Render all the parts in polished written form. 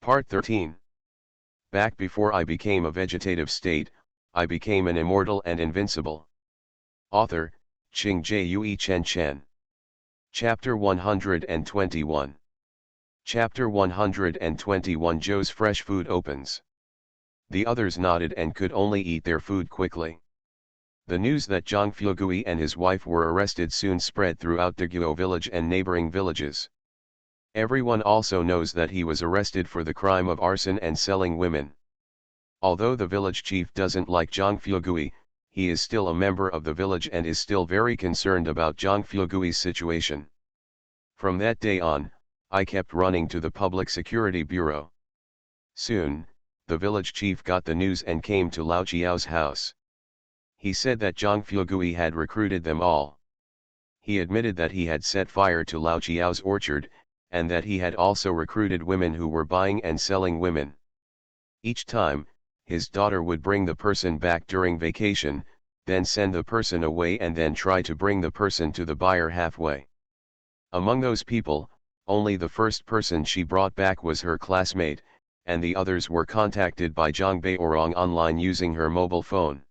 Part 13. Back before I became a vegetative state, I became an immortal and invincible. Author, Ching Jue Chen Chen. Chapter 121. Chapter 121. Joe's fresh food opens. The others nodded and could only eat their food quickly. The news that Zhang Fuegui and his wife were arrested soon spread throughout Deguo village and neighboring villages. Everyone also knows that he was arrested for the crime of arson and selling women. Although the village chief doesn't like Zhang Fuegui, he is still a member of the village and is still very concerned about Zhang Fuegui's situation. From that day on, I kept running to the Public Security Bureau. Soon, the village chief got the news and came to Lao Jiao's house. He said that Zhang Fuegui had recruited them all. He admitted that he had set fire to Lao Jiao's orchard, and that he had also recruited women who were buying and selling women. Each time, his daughter would bring the person back during vacation, then send the person away and then try to bring the person to the buyer halfway. Among those people, only the first person she brought back was her classmate, and the others were contacted by Zhang Beiorong online using her mobile phone.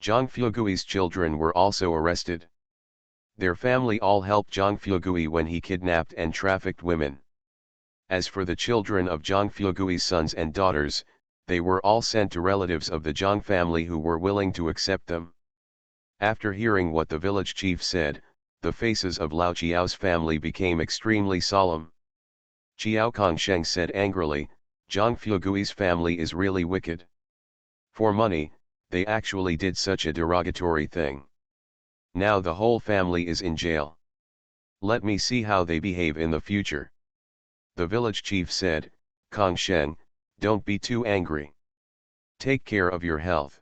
Zhang Fuegui's children were also arrested. Their family all helped Zhang Fuegui when he kidnapped and trafficked women. As for the children of Zhang Fuegui's sons and daughters, they were all sent to relatives of the Zhang family who were willing to accept them. After hearing what the village chief said, the faces of Lao Jiao's family became extremely solemn. Qiao Kongsheng said angrily, "Zhang Fuegui's family is really wicked. For money, they actually did such a derogatory thing. Now the whole family is in jail. Let me see how they behave in the future." The village chief said, "Kongsheng, don't be too angry. Take care of your health.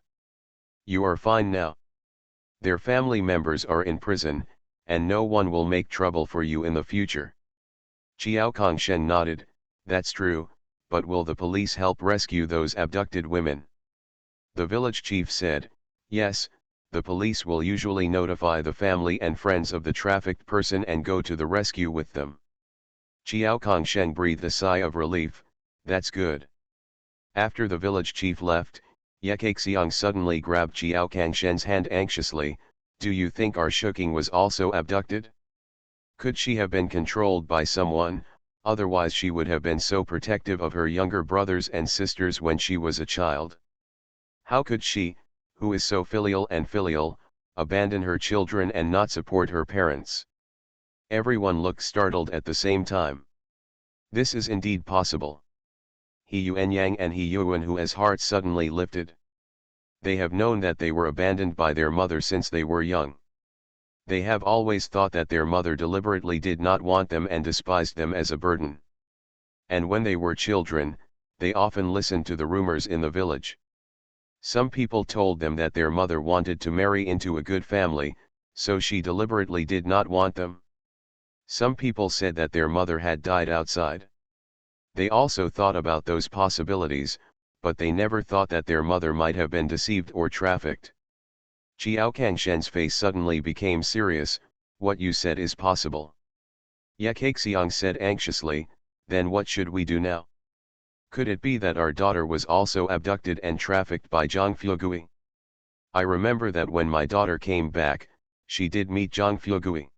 You are fine now. Their family members are in prison, and no one will make trouble for you in the future." Qiao Kongsheng nodded, "That's true, but will the police help rescue those abducted women?" The village chief said, "Yes, the police will usually notify the family and friends of the trafficked person and go to the rescue with them." Qiao Kongsheng breathed a sigh of relief, "That's good." After the village chief left, Ye Kaixiang suddenly grabbed Qiao Kongsheng's hand anxiously, "Do you think our Shuking was also abducted? Could she have been controlled by someone, otherwise she would have been so protective of her younger brothers and sisters when she was a child? How could she, who is so filial, abandon her children and not support her parents?" Everyone looked startled at the same time. This is indeed possible. He Yuanyang and He Yuanhua's hearts suddenly lifted. They have known that they were abandoned by their mother since they were young. They have always thought that their mother deliberately did not want them and despised them as a burden. And when they were children, they often listened to the rumors in the village. Some people told them that their mother wanted to marry into a good family, so she deliberately did not want them. Some people said that their mother had died outside. They also thought about those possibilities, but they never thought that their mother might have been deceived or trafficked. Qiao Kongsheng's face suddenly became serious, "What you said is possible." Ye Kaixiang said anxiously, "Then what should we do now? Could it be that our daughter was also abducted and trafficked by Zhang Fuegui? I remember that when my daughter came back, she did meet Zhang Fuegui."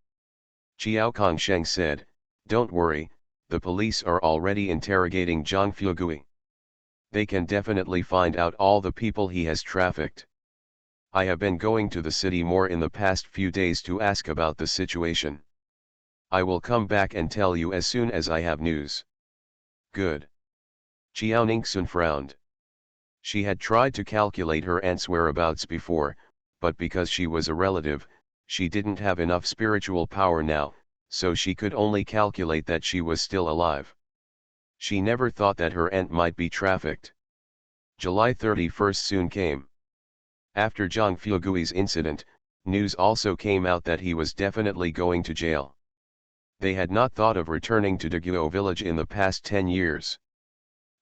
Qiao Kongsheng said, "Don't worry, the police are already interrogating Zhang Fuegui. They can definitely find out all the people he has trafficked. I have been going to the city more in the past few days to ask about the situation. I will come back and tell you as soon as I have news." "Good." Qiao Ningxun frowned. She had tried to calculate her aunt's whereabouts before, but because she was a relative, she didn't have enough spiritual power now, so she could only calculate that she was still alive. She never thought that her aunt might be trafficked. July 31st soon came. After Zhang Fuegui's incident, news also came out that he was definitely going to jail. They had not thought of returning to Deguo village in the past 10 years.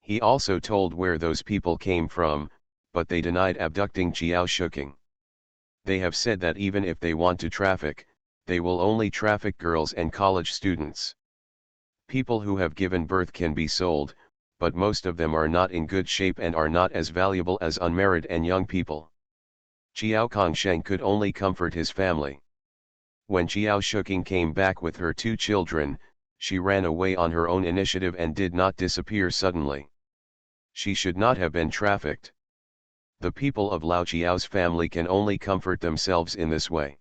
He also told where those people came from, but they denied abducting Qiao Shuking. They have said that even if they want to traffic, they will only traffic girls and college students. People who have given birth can be sold, but most of them are not in good shape and are not as valuable as unmarried and young people. Chiao Kongsheng could only comfort his family. When Chiao Shuking came back with her 2 children, she ran away on her own initiative and did not disappear suddenly. She should not have been trafficked. The people of Lao Chiao's family can only comfort themselves in this way.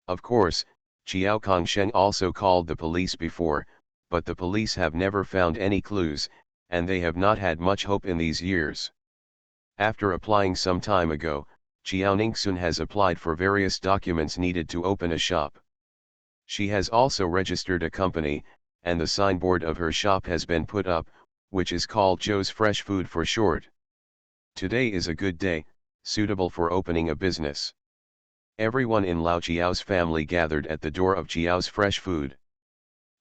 Of course, Chiao Kongsheng also called the police before, but the police have never found any clues, and they have not had much hope in these years. After applying some time ago, Chiao Ningxun has applied for various documents needed to open a shop. She has also registered a company, and the signboard of her shop has been put up, which is called Joe's Fresh Food for short. Today is a good day, suitable for opening a business. Everyone in Lao Chiao's family gathered at the door of Chiao's Fresh Food.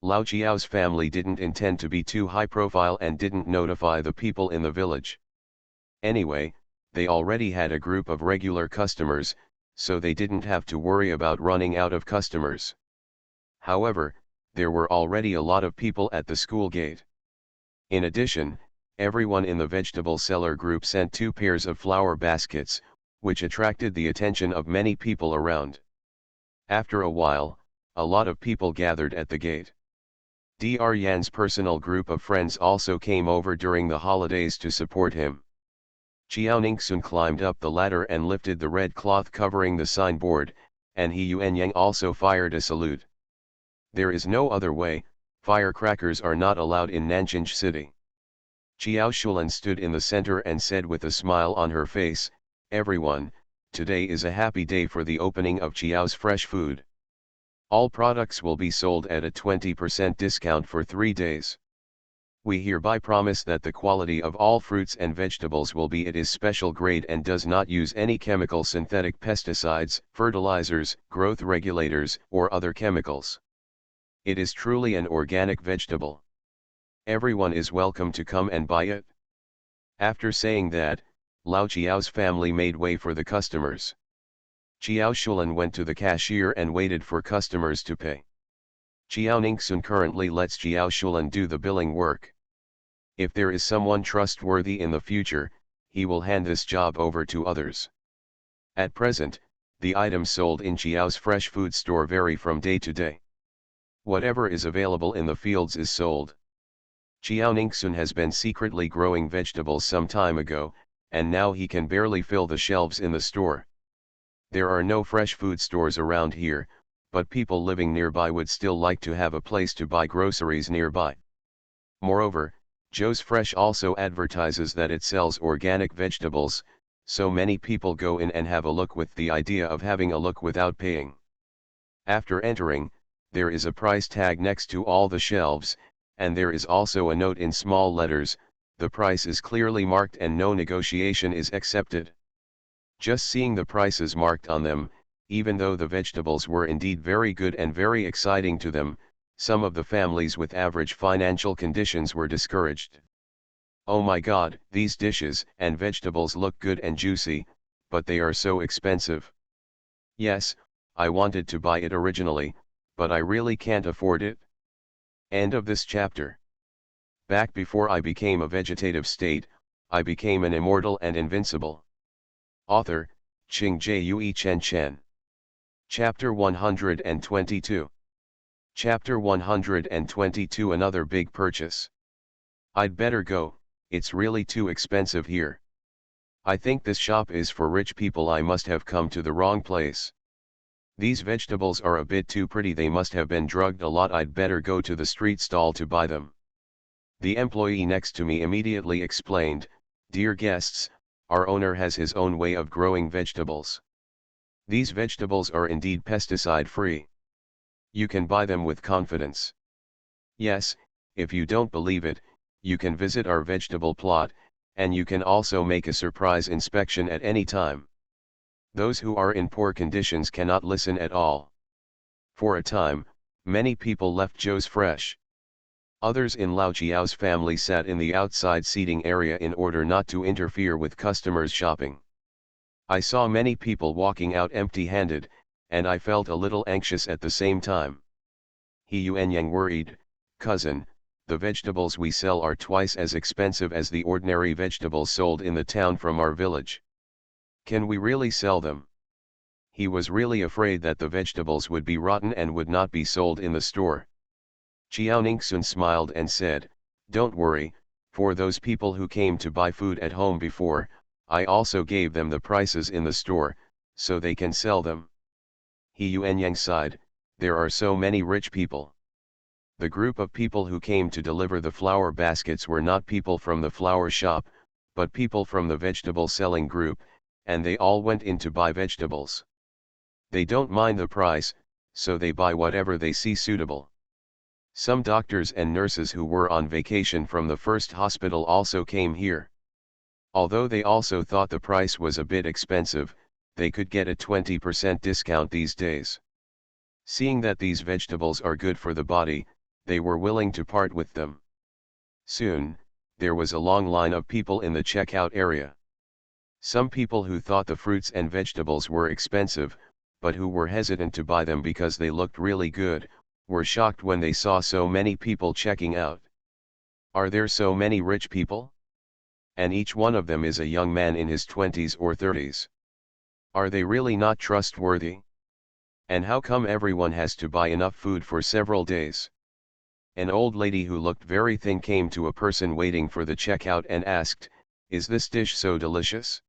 Lao Chiao's family didn't intend to be too high profile and didn't notify the people in the village. Anyway, they already had a group of regular customers, so they didn't have to worry about running out of customers. However, there were already a lot of people at the school gate. In addition, everyone in the vegetable seller group sent 2 pairs of flower baskets, which attracted the attention of many people around. After a while, a lot of people gathered at the gate. Dr. Yan's personal group of friends also came over during the holidays to support him. Chiao Ningxun climbed up the ladder and lifted the red cloth covering the signboard, and He Yuanyang also fired a salute. There is no other way, firecrackers are not allowed in Nanjing City. Chiao Shulan stood in the center and said with a smile on her face, "Everyone, today is a happy day for the opening of Chiao's Fresh Food. All products will be sold at a 20% discount for 3 days. We hereby promise that the quality of all fruits and vegetables will be it is special grade and does not use any chemical synthetic pesticides, fertilizers, growth regulators, or other chemicals. It is truly an organic vegetable. Everyone is welcome to come and buy it." After saying that, Lao Chiao's family made way for the customers. Chiao Shulan went to the cashier and waited for customers to pay. Chiao Ningxun currently lets Chiao Shulan do the billing work. If there is someone trustworthy in the future, he will hand this job over to others. At present, the items sold in Chiao's fresh food store vary from day to day. Whatever is available in the fields is sold. Chiao Ningxun has been secretly growing vegetables some time ago, and now he can barely fill the shelves in the store. There are no fresh food stores around here, but people living nearby would still like to have a place to buy groceries nearby. Moreover, Joe's Fresh also advertises that it sells organic vegetables, so many people go in and have a look with the idea of having a look without paying. After entering, there is a price tag next to all the shelves, and there is also a note in small letters, the price is clearly marked and no negotiation is accepted. Just seeing the prices marked on them, even though the vegetables were indeed very good and very exciting to them, some of the families with average financial conditions were discouraged. "Oh my God, these dishes and vegetables look good and juicy, but they are so expensive. Yes, I wanted to buy it originally, but I really can't afford it." End of this chapter. Back before I became a vegetative state, I became an immortal and invincible. Author, Qing Jue Chen Chen. Chapter 122. Chapter 122 Another big purchase. I'd better go, it's really too expensive here. I think this shop is for rich people. I must have come to the wrong place. These vegetables are a bit too pretty, they must have been drugged a lot. I'd better go to the street stall to buy them. The employee next to me immediately explained, "Dear guests, our owner has his own way of growing vegetables. These vegetables are indeed pesticide-free. You can buy them with confidence. Yes, if you don't believe it, you can visit our vegetable plot, and you can also make a surprise inspection at any time." Those who are in poor conditions cannot listen at all. For a time, many people left Joe's Fresh. Others in Lao Chiao's family sat in the outside seating area in order not to interfere with customers shopping. I saw many people walking out empty-handed, and I felt a little anxious at the same time. He Yuanyang worried, "Cousin, the vegetables we sell are twice as expensive as the ordinary vegetables sold in the town from our village. Can we really sell them? He was really afraid that the vegetables would be rotten and would not be sold in the store. Chiao Ningxun smiled and said, "Don't worry, for those people who came to buy food at home before, I also gave them the prices in the store, so they can sell them." He Yuanyang sighed, "There are so many rich people." The group of people who came to deliver the flower baskets were not people from the flower shop, but people from the vegetable selling group, and they all went in to buy vegetables. They don't mind the price, so they buy whatever they see suitable. Some doctors and nurses who were on vacation from the first hospital also came here. Although they also thought the price was a bit expensive, they could get a 20% discount these days. Seeing that these vegetables are good for the body, they were willing to part with them. Soon, there was a long line of people in the checkout area. Some people who thought the fruits and vegetables were expensive, but who were hesitant to buy them because they looked really good, were shocked when they saw so many people checking out. Are there so many rich people? And each one of them is a young man in his 20s or 30s. Are they really not trustworthy? And how come everyone has to buy enough food for several days? An old lady who looked very thin came to a person waiting for the checkout and asked, "Is this dish so delicious?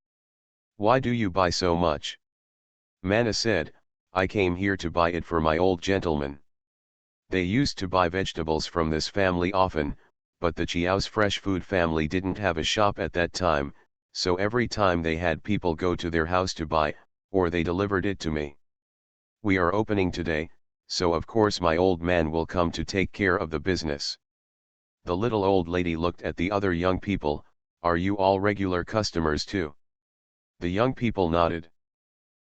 Why do you buy so much?" Mana said, "I came here to buy it for my old gentleman." They used to buy vegetables from this family often, but the Chiao's fresh food family didn't have a shop at that time, so every time they had people go to their house to buy, or they delivered it to me. We are opening today, so of course my old man will come to take care of the business. The little old lady looked at the other young people, "Are you all regular customers too?" The young people nodded.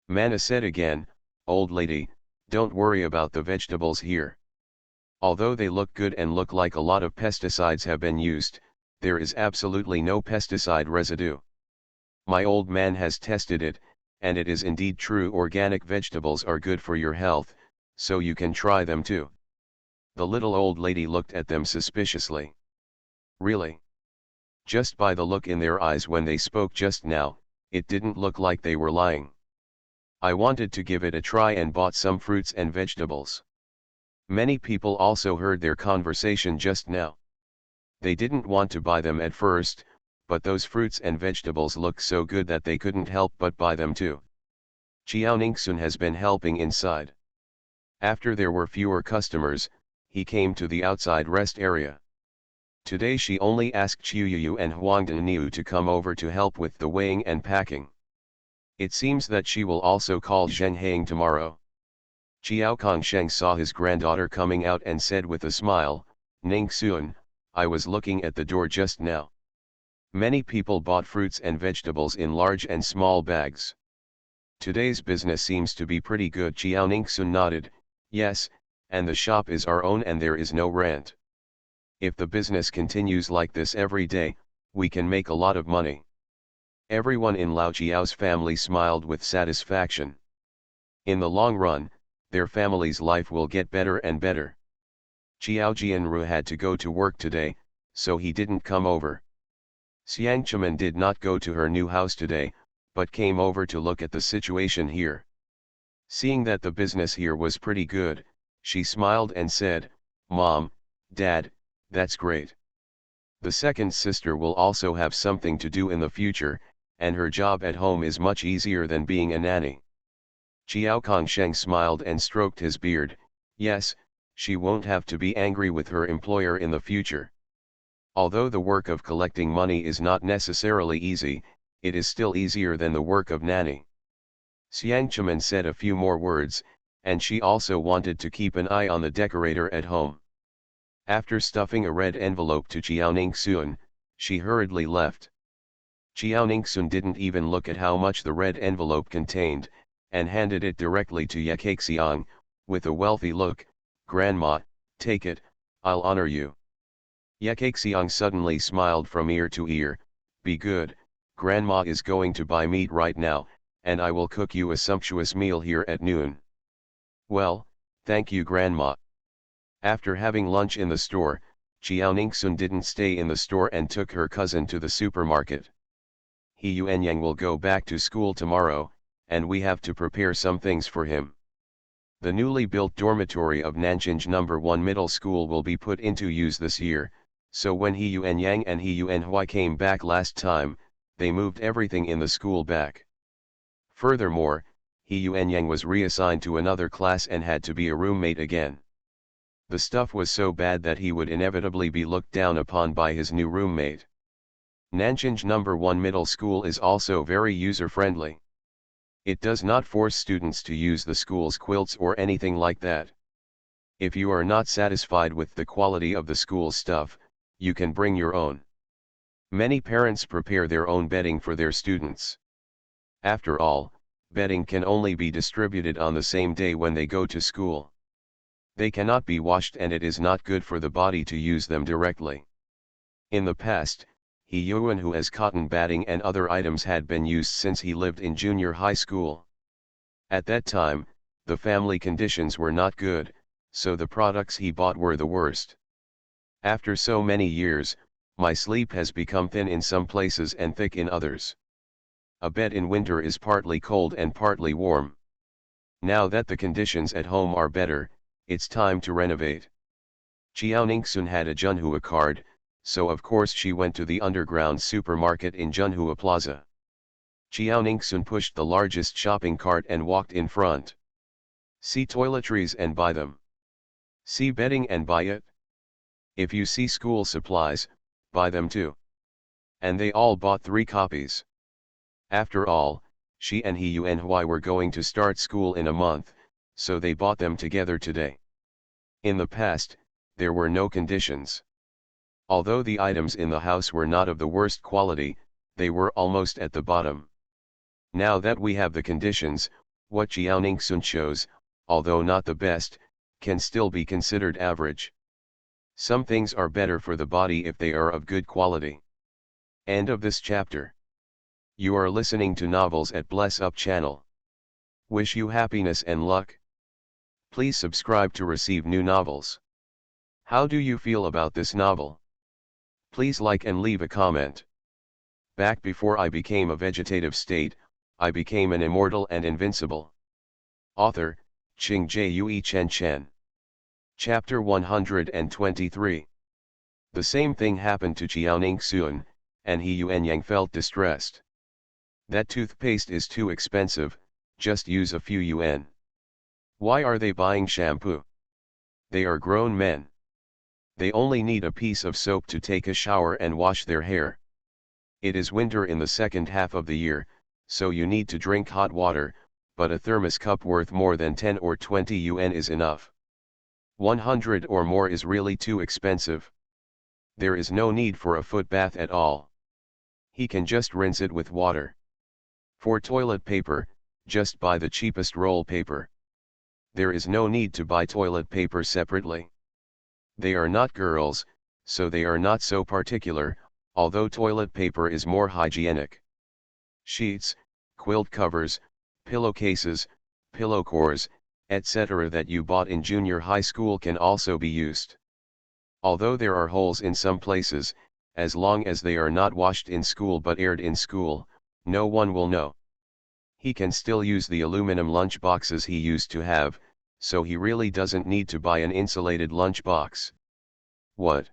Mana said again, "Old lady, don't worry about the vegetables here. Although they look good and look like a lot of pesticides have been used, there is absolutely no pesticide residue. My old man has tested it, and it is indeed true. Organic vegetables are good for your health, so you can try them too." The little old lady looked at them suspiciously. "Really? Just by the look in their eyes when they spoke just now, it didn't look like they were lying. I wanted to give it a try and bought some fruits and vegetables." Many people also heard their conversation just now. They didn't want to buy them at first, but those fruits and vegetables looked so good that they couldn't help but buy them too. Chiao Ningxun has been helping inside. After there were fewer customers, he came to the outside rest area. Today she only asked Chiu Yu and Huang Daniu to come over to help with the weighing and packing. It seems that she will also call Zheng Hang tomorrow. Chiao Kongsheng saw his granddaughter coming out and said with a smile, "Ningxun, I was looking at the door just now. Many people bought fruits and vegetables in large and small bags. Today's business seems to be pretty good." Chiao Ningxun nodded, "Yes, and the shop is our own and there is no rent. If the business continues like this every day, we can make a lot of money." Everyone in Lao Chiao's family smiled with satisfaction. In the long run, their family's life will get better and better. Chiao Jianru had to go to work today, so he didn't come over. Xiang Chemin did not go to her new house today, but came over to look at the situation here. Seeing that the business here was pretty good, she smiled and said, "Mom, Dad, that's great. The second sister will also have something to do in the future, and her job at home is much easier than being a nanny." Chiao Kongsheng smiled and stroked his beard. "Yes, she won't have to be angry with her employer in the future. Although the work of collecting money is not necessarily easy, it is still easier than the work of nanny." Xiang Chemin said a few more words, and she also wanted to keep an eye on the decorator at home. After stuffing a red envelope to Chiao Ningxun, she hurriedly left. Chiao Ningxun didn't even look at how much the red envelope contained, and handed it directly to Ye Kaixiang, with a wealthy look. "Grandma, take it, I'll honor you." Ye Kaixiang suddenly smiled from ear to ear. "Be good, Grandma is going to buy meat right now, and I will cook you a sumptuous meal here at noon." "Well, thank you Grandma." After having lunch in the store, Xiaoningsun didn't stay in the store and took her cousin to the supermarket. He Yuanyang will go back to school tomorrow, and we have to prepare some things for him. The newly built dormitory of Nanjing No. 1 Middle School will be put into use this year, so when He Yuanyang and He Yuanhui came back last time, they moved everything in the school back. Furthermore, He Yuanyang was reassigned to another class and had to be a roommate again. The stuff was so bad that he would inevitably be looked down upon by his new roommate. Nanjing No. 1 Middle School is also very user-friendly. It does not force students to use the school's quilts or anything like that. If you are not satisfied with the quality of the school's stuff, you can bring your own. Many parents prepare their own bedding for their students. After all, bedding can only be distributed on the same day when they go to school. They cannot be washed and it is not good for the body to use them directly. In the past, He Yuan who as cotton batting and other items had been used since he lived in junior high school. At that time, the family conditions were not good, so the products he bought were the worst. After so many years, my sleep has become thin in some places and thick in others. A bed in winter is partly cold and partly warm. Now that the conditions at home are better, it's time to renovate. Xiaoningsun had a Junhua card, so of course she went to the underground supermarket in Junhua Plaza. Xiaoningsun pushed the largest shopping cart and walked in front. See toiletries and buy them. See bedding and buy it. If you see school supplies, buy them too. And they all bought 3 copies. After all, she and He Yuanhui were going to start school in a month, so they bought them together today. In the past, there were no conditions. Although the items in the house were not of the worst quality, they were almost at the bottom. Now that we have the conditions, what Xiaoningsun chose, although not the best, can still be considered average. Some things are better for the body if they are of good quality. End of this chapter. You are listening to Novels at Bless Up channel. Wish you happiness and luck. Please subscribe to receive new novels. How do you feel about this novel? Please like and leave a comment. Back before I became a vegetative state, I became an immortal and invincible. Author, Qing Jue Chen Chen. Chapter 123. The same thing happened to Xiaoningsun, and He Yuanyang felt distressed. That toothpaste is too expensive, just use a few yuan. Why are they buying shampoo? They are grown men. They only need a piece of soap to take a shower and wash their hair. It is winter in the second half of the year, so you need to drink hot water, but a thermos cup worth more than 10 or 20 yuan is enough. 100 or more is really too expensive. There is no need for a foot bath at all. He can just rinse it with water. For toilet paper, just buy the cheapest roll paper. There is no need to buy toilet paper separately. They are not girls, so they are not so particular, although toilet paper is more hygienic. Sheets, quilt covers, pillowcases, pillow cores, etc. that you bought in junior high school can also be used. Although there are holes in some places, as long as they are not washed in school but aired in school, no one will know. He can still use the aluminum lunch boxes he used to have, so he really doesn't need to buy an insulated lunch box. What?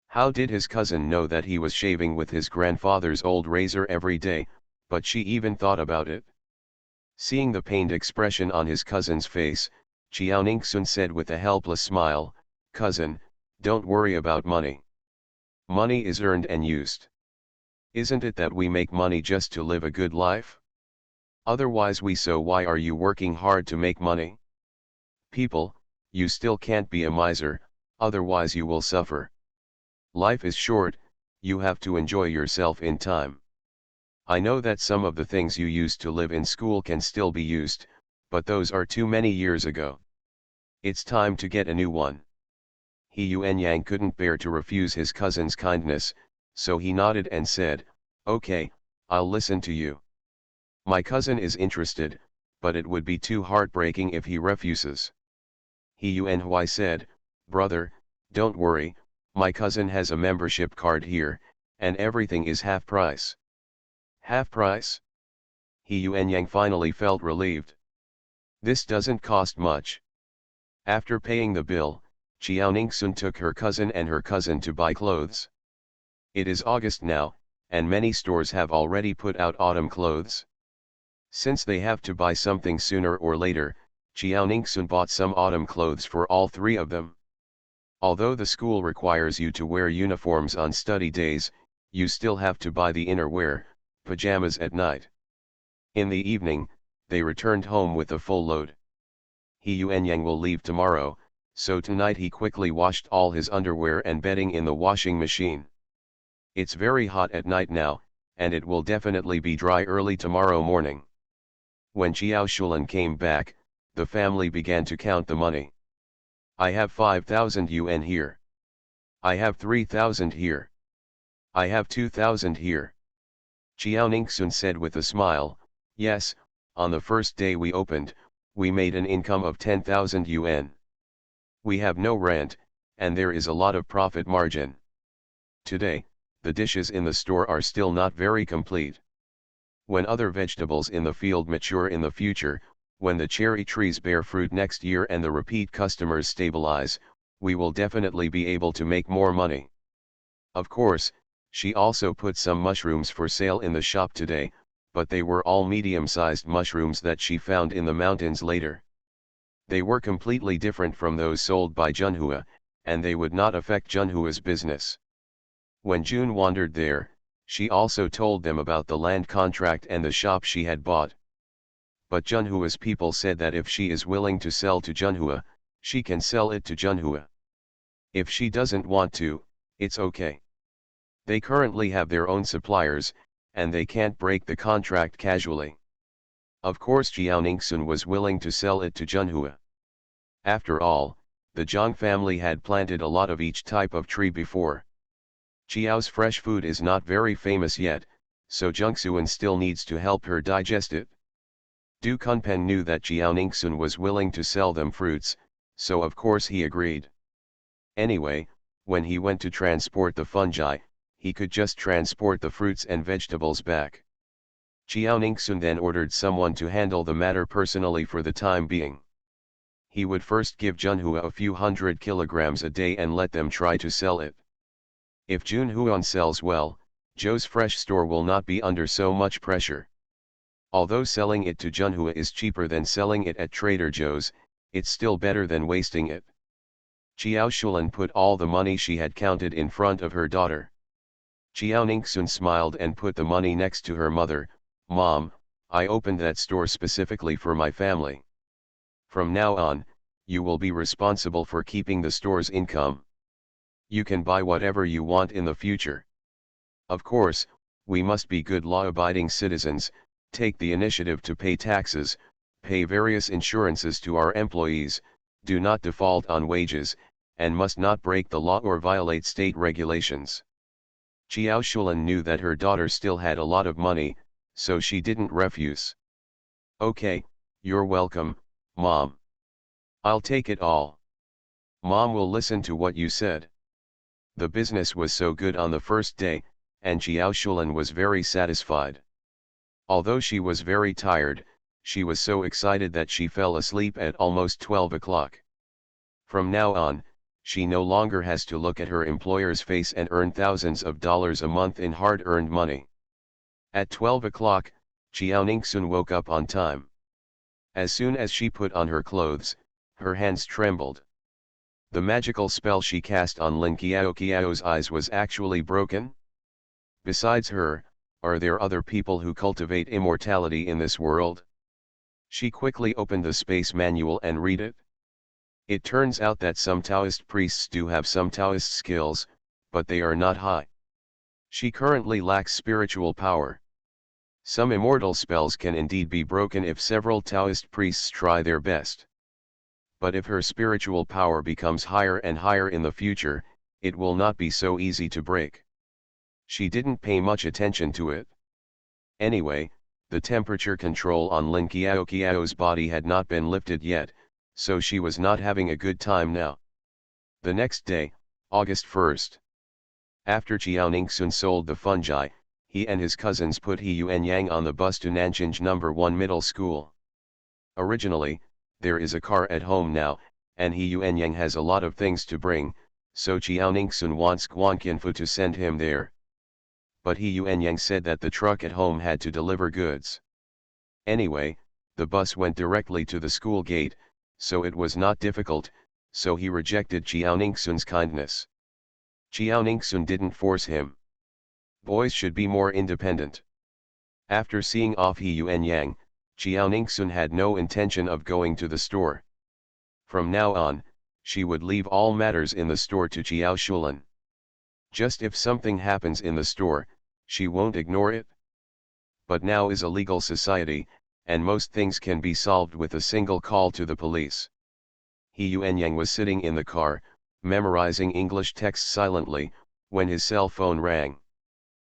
How did his cousin know that he was shaving with his grandfather's old razor every day, but she even thought about it? Seeing the pained expression on his cousin's face, Xiaoningsun said with a helpless smile, "Cousin, don't worry about money. Money is earned and used. Isn't it that we make money just to live a good life? Otherwise so why are you working hard to make money? People, you still can't be a miser, otherwise you will suffer. Life is short, you have to enjoy yourself in time. I know that some of the things you used to live in school can still be used, but those are too many years ago. It's time to get a new one." He Yuanyang couldn't bear to refuse his cousin's kindness, so he nodded and said, "Okay, I'll listen to you. My cousin is interested, but it would be too heartbreaking if he refuses." He Yuanhui said, "Brother, don't worry, My cousin has a membership card here, and everything is half price. Half price? He Yuan Yang finally felt relieved. This doesn't cost much. After paying the bill, Chiao Ningsun took her cousin and her cousin to buy clothes. It is August now, and many stores have already put out autumn clothes. Since they have to buy something sooner or later, Chiao Ningsun bought some autumn clothes for all three of them. Although the school requires you to wear uniforms on study days, you still have to buy the inner wear, pajamas at night. In the evening, they returned home with a full load. He Yuan Yang will leave tomorrow, so tonight he quickly washed all his underwear and bedding in the washing machine. It's very hot at night now, and it will definitely be dry early tomorrow morning. When Chiao Shulan came back, the family began to count the money. I have 5,000 yuan here. I have 3,000 here. I have 2,000 here. Chiao Ningsun said with a smile, yes, on the first day we opened, we made an income of 10,000 yuan. We have no rent, and there is a lot of profit margin. Today, the dishes in the store are still not very complete. When other vegetables in the field mature in the future, when the cherry trees bear fruit next year and the repeat customers stabilize, we will definitely be able to make more money. Of course, she also put some mushrooms for sale in the shop today, but they were all medium-sized mushrooms that she found in the mountains later. They were completely different from those sold by Junhua, and they would not affect Junhua's business. When June wandered there, she also told them about the land contract and the shop she had bought. But Junhua's people said that if she is willing to sell to Junhua, she can sell it to Junhua. If she doesn't want to, it's okay. They currently have their own suppliers, and they can't break the contract casually. Of course Chiao Ningsun was willing to sell it to Junhua. After all, the Zhang family had planted a lot of each type of tree before. Chiao's fresh food is not very famous yet, so Jungsuan still needs to help her digest it. Du Kunpen knew that Chiao Ningsun was willing to sell them fruits, so of course he agreed. Anyway, when he went to transport the fungi, he could just transport the fruits and vegetables back. Chiao Ningsun then ordered someone to handle the matter personally for the time being. He would first give Junhua a few hundred kilograms a day and let them try to sell it. If Junhuan sells well, Joe's fresh store will not be under so much pressure. Although selling it to Junhua is cheaper than selling it at Trader Joe's, it's still better than wasting it. Chiao Shulan put all the money she had counted in front of her daughter. Chiao Ningsun smiled and put the money next to her mother. Mom, I opened that store specifically for my family. From now on, you will be responsible for keeping the store's income. You can buy whatever you want in the future. Of course, we must be good law-abiding citizens, take the initiative to pay taxes, pay various insurances to our employees, do not default on wages, and must not break the law or violate state regulations. Chiao Shulan knew that her daughter still had a lot of money, so she didn't refuse. Okay, you're welcome, Mom. I'll take it all. Mom will listen to what you said. The business was so good on the first day, and Chiao Shulan was very satisfied. Although she was very tired, she was so excited that she fell asleep at almost 12 o'clock. From now on, she no longer has to look at her employer's face and earn thousands of dollars a month in hard-earned money. At 12 o'clock, Chiao Ningsun woke up on time. As soon as she put on her clothes, her hands trembled. The magical spell she cast on Lin Qiao's eyes was actually broken. Besides her, are there other people who cultivate immortality in this world? She quickly opened the space manual and read it. It turns out that some Taoist priests do have some Taoist skills, but they are not high. She currently lacks spiritual power. Some immortal spells can indeed be broken if several Taoist priests try their best. But if her spiritual power becomes higher and higher in the future, it will not be so easy to break. She didn't pay much attention to it. Anyway, the temperature control on Lin Qiao's body had not been lifted yet, so she was not having a good time now. The next day, August 1st. After Qiaoningsun sold the fungi, he and his cousins put He Yuan Yang on the bus to Nanjing No. 1 Middle School. Originally, there is a car at home now, and He Yuan Yang has a lot of things to bring, so Qiaoningsun wants Guan Qianfu to send him there. But He Yuan Yang said that the truck at home had to deliver goods. Anyway, the bus went directly to the school gate, so it was not difficult, so he rejected Qiaoningsun's kindness. Qiaoningsun didn't force him. Boys should be more independent. After seeing off He Yuan Yang, Qiaoningsun had no intention of going to the store. From now on, she would leave all matters in the store to Qiao Shulan. Just if something happens in the store, she won't ignore it. But now is a legal society, and most things can be solved with a single call to the police. He Yuan Yang was sitting in the car, memorizing English text silently, when his cell phone rang.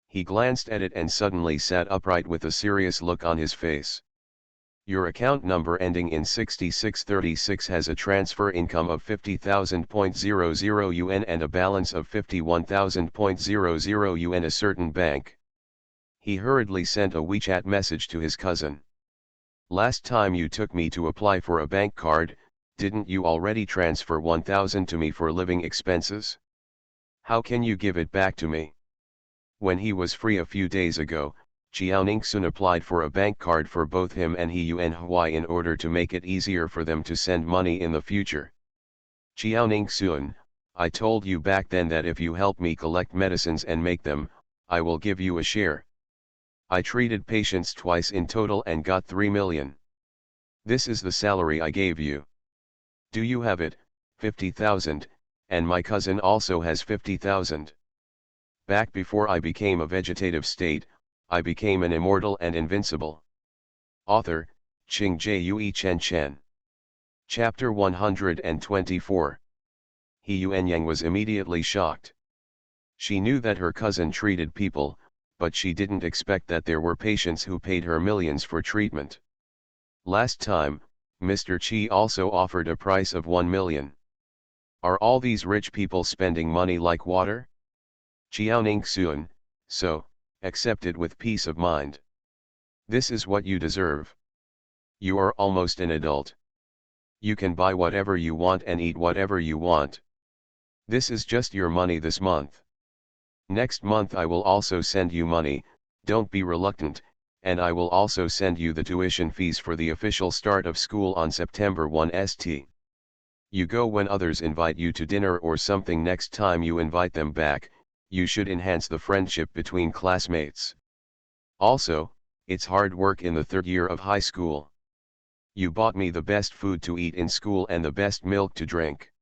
He glanced at it and suddenly sat upright with a serious look on his face. Your account number ending in 6636 has a transfer income of 50,000.00 yuan and a balance of 51,000.00 yuan. A certain bank. He hurriedly sent a WeChat message to his cousin. Last time you took me to apply for a bank card, didn't you already transfer 1,000 to me for living expenses? How can you give it back to me? When he was free a few days ago, Qiaoningsun applied for a bank card for both him and He Yuan Huai in order to make it easier for them to send money in the future. Qiaoningsun, I told you back then that if you help me collect medicines and make them, I will give you a share. I treated patients twice in total and got 3 million. This is the salary I gave you. Do you have it? 50,000, and my cousin also has 50,000. Back before I became a vegetative state, I became an immortal and invincible. Author, Qing Jue Chen Chen. Chapter 124. He Yuan Yang was immediately shocked. She knew that her cousin treated people, but she didn't expect that there were patients who paid her millions for treatment. Last time, Mr. Qi also offered a price of 1 million. Are all these rich people spending money like water? Qiaoningsun, so, accept it with peace of mind. This is what you deserve. You are almost an adult. You can buy whatever you want and eat whatever you want. This is just your money this month. Next month I will also send you money, don't be reluctant, and I will also send you the tuition fees for the official start of school on September 1 st. You go when others invite you to dinner or something. Next time you invite them back, you should enhance the friendship between classmates. Also, it's hard work in the third year of high school. You bought me the best food to eat in school and the best milk to drink.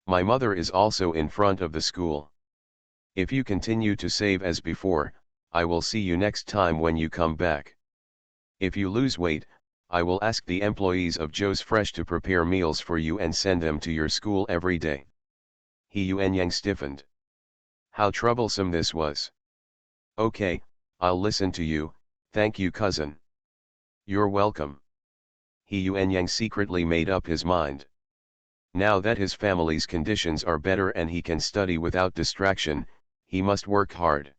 My mother is also in front of the school. If you continue to save as before, I will see you next time when you come back. If you lose weight, I will ask the employees of Joe's Fresh to prepare meals for you and send them to your school every day. He Yuan Yang stiffened. How troublesome this was. Okay, I'll listen to you, thank you cousin. You're welcome. He Yuan Yang secretly made up his mind. Now that his family's conditions are better and he can study without distraction, he must work hard.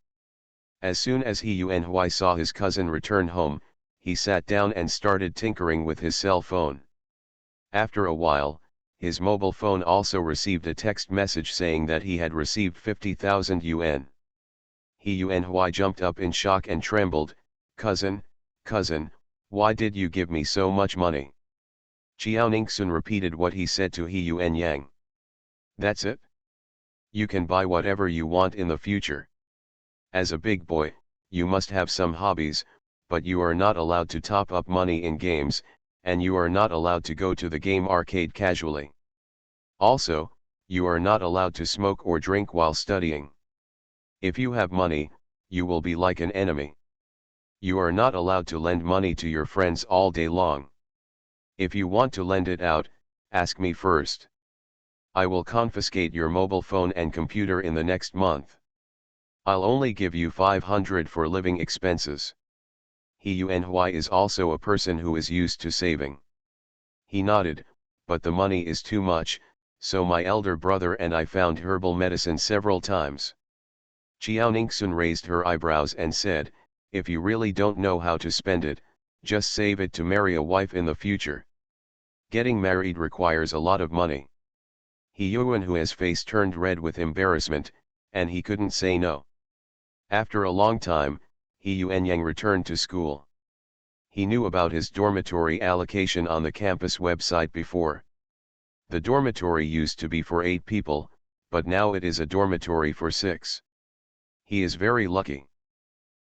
As soon as He Yuan Huai saw his cousin return home, he sat down and started tinkering with his cell phone. After a while, his mobile phone also received a text message saying that he had received 50,000 yuan. He Yuan Huai jumped up in shock and trembled. Cousin, why did you give me so much money? Qiaoningsun repeated what he said to He Yuan Yang. That's it? You can buy whatever you want in the future. As a big boy, you must have some hobbies, but you are not allowed to top up money in games, and you are not allowed to go to the game arcade casually. Also, you are not allowed to smoke or drink while studying. If you have money, you will be like an enemy. You are not allowed to lend money to your friends all day long. If you want to lend it out, ask me first. I will confiscate your mobile phone and computer in the next month. I'll only give you 500 for living expenses. He Yuan Huai is also a person who is used to saving. He nodded, but the money is too much, So my elder brother and I found herbal medicine several times. Chiao Ningxun raised her eyebrows and said, if you really don't know how to spend it, just save it to marry a wife in the future. Getting married requires a lot of money. He Yuan Hua's face turned red with embarrassment, and he couldn't say no. After a long time, He Yuan Yang returned to school. He knew about his dormitory allocation on the campus website before. The dormitory used to be for 8 people, but now it is a dormitory for 6. He is very lucky.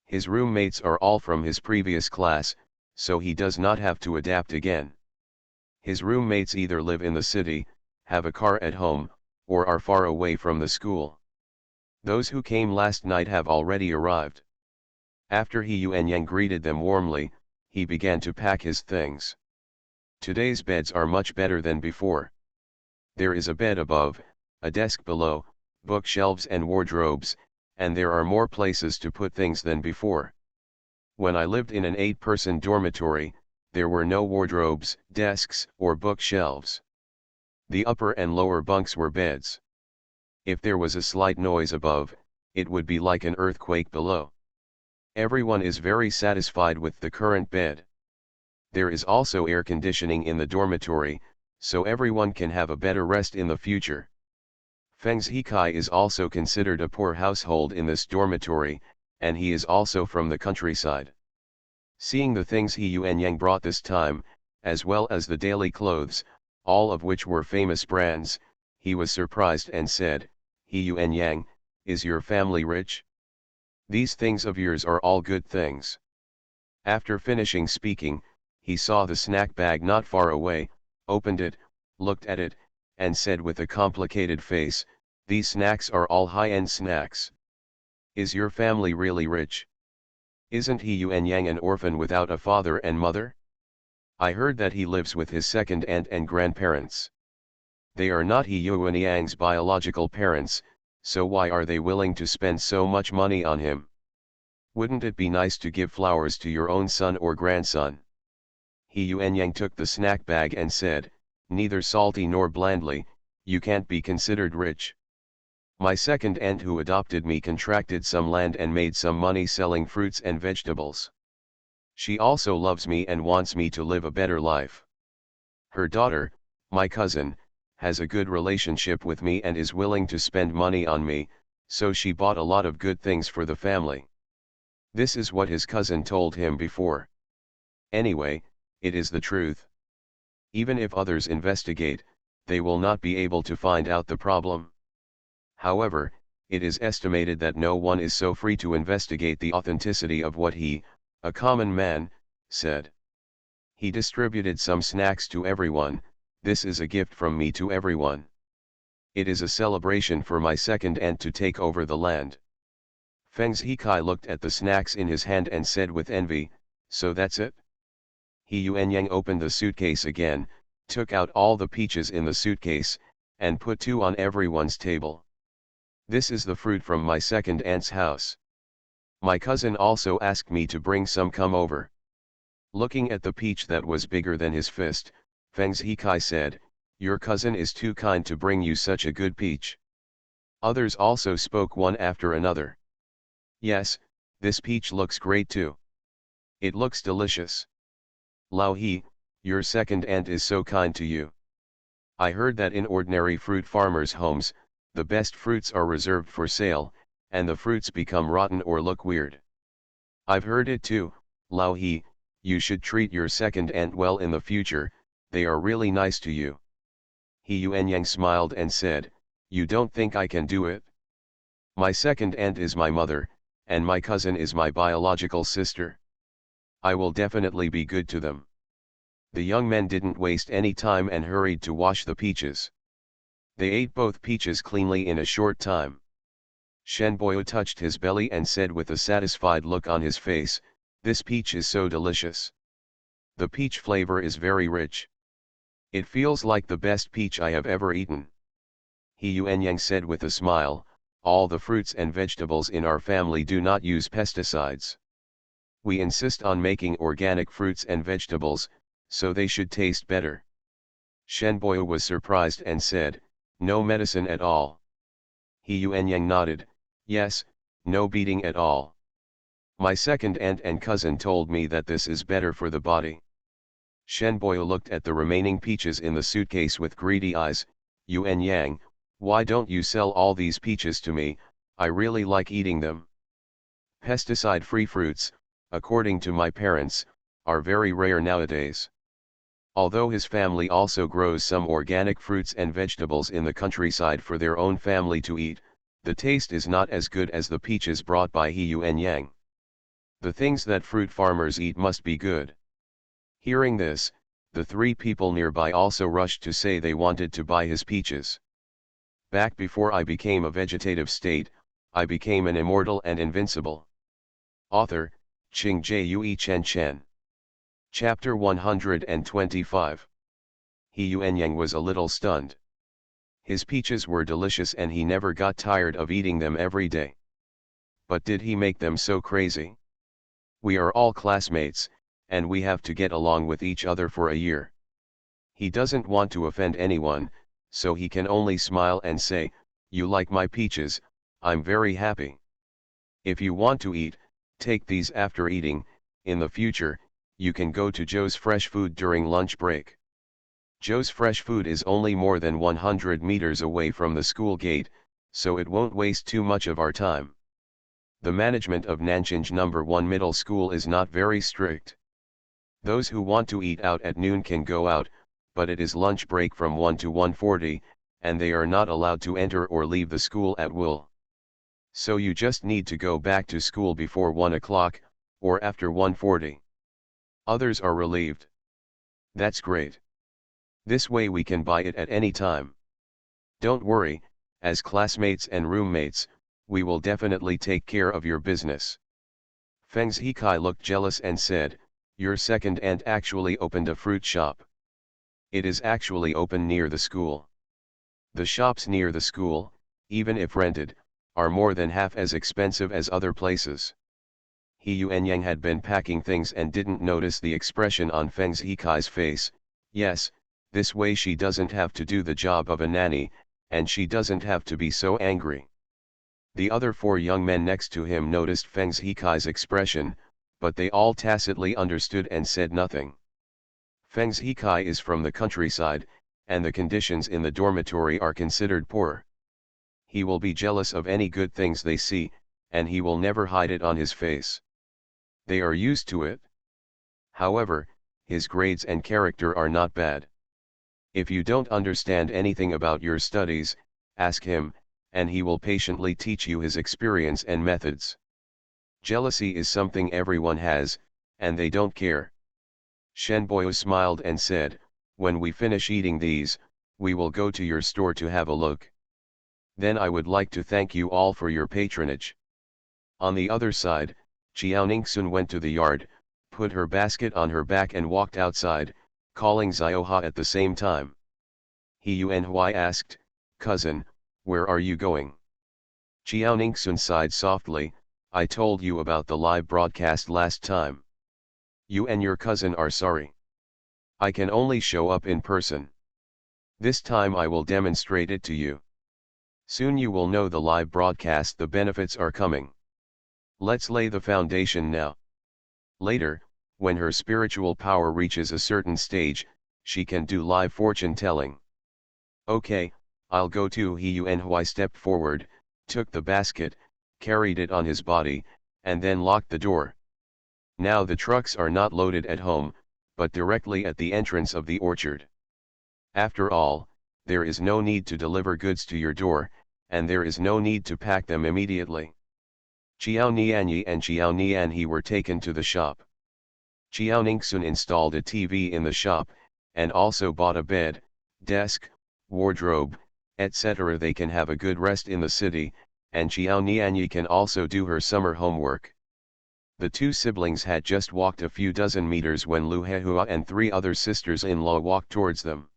His roommates are all from his previous class, so he does not have to adapt again. His roommates either live in the city, have a car at home, or are far away from the school. Those who came last night have already arrived. After He Yuan Yang greeted them warmly, he began to pack his things. Today's beds are much better than before. There is a bed above, a desk below, bookshelves and wardrobes, and there are more places to put things than before. When I lived in an 8-person dormitory, there were no wardrobes, desks, or bookshelves. The upper and lower bunks were beds. If there was a slight noise above, it would be like an earthquake below. Everyone is very satisfied with the current bed. There is also air conditioning in the dormitory, so everyone can have a better rest in the future. Feng Zikai is also considered a poor household in this dormitory, and he is also from the countryside. Seeing the things He Yuan Yang brought this time, as well as the daily clothes, all of which were famous brands, he was surprised and said, He Yuan Yang, is your family rich? These things of yours are all good things. After finishing speaking, he saw the snack bag not far away, opened it, looked at it, and said with a complicated face, these snacks are all high-end snacks. Is your family really rich? Isn't He Yuan Yang an orphan without a father and mother? I heard that he lives with his second aunt and grandparents. They are not He Yuan Yang's biological parents, so why are they willing to spend so much money on him? Wouldn't it be nice to give flowers to your own son or grandson? He Yuan Yang took the snack bag and said, neither salty nor blandly, you can't be considered rich. My second aunt who adopted me contracted some land and made some money selling fruits and vegetables. She also loves me and wants me to live a better life. Her daughter, my cousin, has a good relationship with me and is willing to spend money on me, so she bought a lot of good things for the family. This is what his cousin told him before. Anyway, it is the truth. Even if others investigate, they will not be able to find out the problem. However, it is estimated that no one is so free to investigate the authenticity of what he, a common man, said. He distributed some snacks to everyone. This is a gift from me to everyone. It is a celebration for my second aunt to take over the land. Feng Zikai looked at the snacks in his hand and said with envy, so that's it? He Yuan Yang opened the suitcase again, took out all the peaches in the suitcase, and put 2 on everyone's table. This is the fruit from my second aunt's house. My cousin also asked me to bring some come over. Looking at the peach that was bigger than his fist, Feng Zikai said, your cousin is too kind to bring you such a good peach. Others also spoke one after another. Yes, this peach looks great too. It looks delicious. Lao He, your second aunt is so kind to you. I heard that in ordinary fruit farmers' homes, the best fruits are reserved for sale, and the fruits become rotten or look weird. I've heard it too, Lao He, you should treat your second aunt well in the future, they are really nice to you. He Yuan Yang smiled and said, you don't think I can do it? My second aunt is my mother, and my cousin is my biological sister. I will definitely be good to them. The young men didn't waste any time and hurried to wash the peaches. They ate both peaches cleanly in a short time. Shen Boyo touched his belly and said with a satisfied look on his face, this peach is so delicious. The peach flavor is very rich. It feels like the best peach I have ever eaten. He Yuan Yang said with a smile, all the fruits and vegetables in our family do not use pesticides. We insist on making organic fruits and vegetables, so they should taste better. Shen Boyo was surprised and said, No medicine at all. He Yuanyang nodded, yes, no beating at all. My second aunt and cousin told me that this is better for the body. Shenboyo looked at the remaining peaches in the suitcase with greedy eyes. Yuanyang, why don't you sell all these peaches to me? I really like eating them. Pesticide-free fruits, according to my parents, are very rare nowadays. Although his family also grows some organic fruits and vegetables in the countryside for their own family to eat, the taste is not as good as the peaches brought by He Yuanyang. The things that fruit farmers eat must be good. Hearing this, the three people nearby also rushed to say they wanted to buy his peaches. Back before I became a vegetative state, I became an immortal and invincible. Author, Ching Jue Chen Chen. Chapter 125. He Yuanyang was a little stunned. His peaches were delicious and he never got tired of eating them every day. But did he make them so crazy? We are all classmates, and we have to get along with each other for a year. He doesn't want to offend anyone, so he can only smile and say, "You like my peaches, I'm very happy. If you want to eat, take these after eating. In the future, you can go to Joe's Fresh Food during lunch break. Joe's Fresh Food is only more than 100 meters away from the school gate, so it won't waste too much of our time. The management of Nanchinj No. 1 Middle School is not very strict. Those who want to eat out at noon can go out, but it is lunch break from 1 to 1:40, and they are not allowed to enter or leave the school at will. So you just need to go back to school before 1 o'clock, or after 1:40. Others are relieved. That's great. This way we can buy it at any time. Don't worry, as classmates and roommates, we will definitely take care of your business. Feng Zikai looked jealous and said, your second aunt actually opened a fruit shop. It is actually open near the school. The shops near the school, even if rented, are more than half as expensive as other places. He Yuanyang had been packing things and didn't notice the expression on Feng Zikai's face. Yes, this way she doesn't have to do the job of a nanny, and she doesn't have to be so angry. The other four young men next to him noticed Feng Zikai's expression, but they all tacitly understood and said nothing. Feng Zikai is from the countryside, and the conditions in the dormitory are considered poor. He will be jealous of any good things they see, and he will never hide it on his face. They are used to it. However, his grades and character are not bad. If you don't understand anything about your studies, ask him, and he will patiently teach you his experience and methods. Jealousy is something everyone has, and they don't care. Shenboyo smiled and said, when we finish eating these, we will go to your store to have a look. Then I would like to thank you all for your patronage. On the other side, Xiao Ningxun went to the yard, put her basket on her back and walked outside, calling Zioha at the same time. He Yuanhui asked, cousin, where are you going? Xiao Ningxun sighed softly, I told you about the live broadcast last time. You and your cousin are sorry. I can only show up in person. This time I will demonstrate it to you. Soon you will know the live broadcast, the benefits are coming. Let's lay the foundation now. Later, when her spiritual power reaches a certain stage, she can do live fortune telling. Okay, I'll go too. He Yuanhui stepped forward, took the basket, carried it on his body, and then locked the door. Now the trucks are not loaded at home, but directly at the entrance of the orchard. After all, there is no need to deliver goods to your door, and there is no need to pack them immediately. Xiao Nianyi and Xiao Nianhe were taken to the shop. Xiao Ningxun installed a TV in the shop, and also bought a bed, desk, wardrobe, etc. They can have a good rest in the city, and Xiao Nianyi can also do her summer homework. The two siblings had just walked a few dozen meters when Lu Hehua and three other sisters-in-law walked towards them.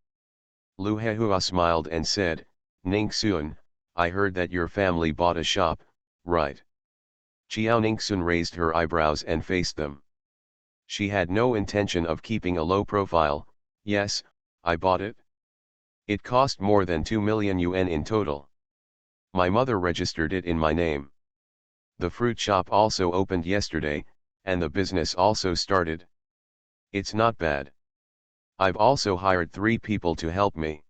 Lu Hehua smiled and said, Ningxun, I heard that your family bought a shop, right? Xiao Ningxun raised her eyebrows and faced them. She had no intention of keeping a low profile. Yes, I bought it. It cost more than 2 million yuan in total. My mother registered it in my name. The fruit shop also opened yesterday, and the business also started. It's not bad. I've also hired 3 people to help me.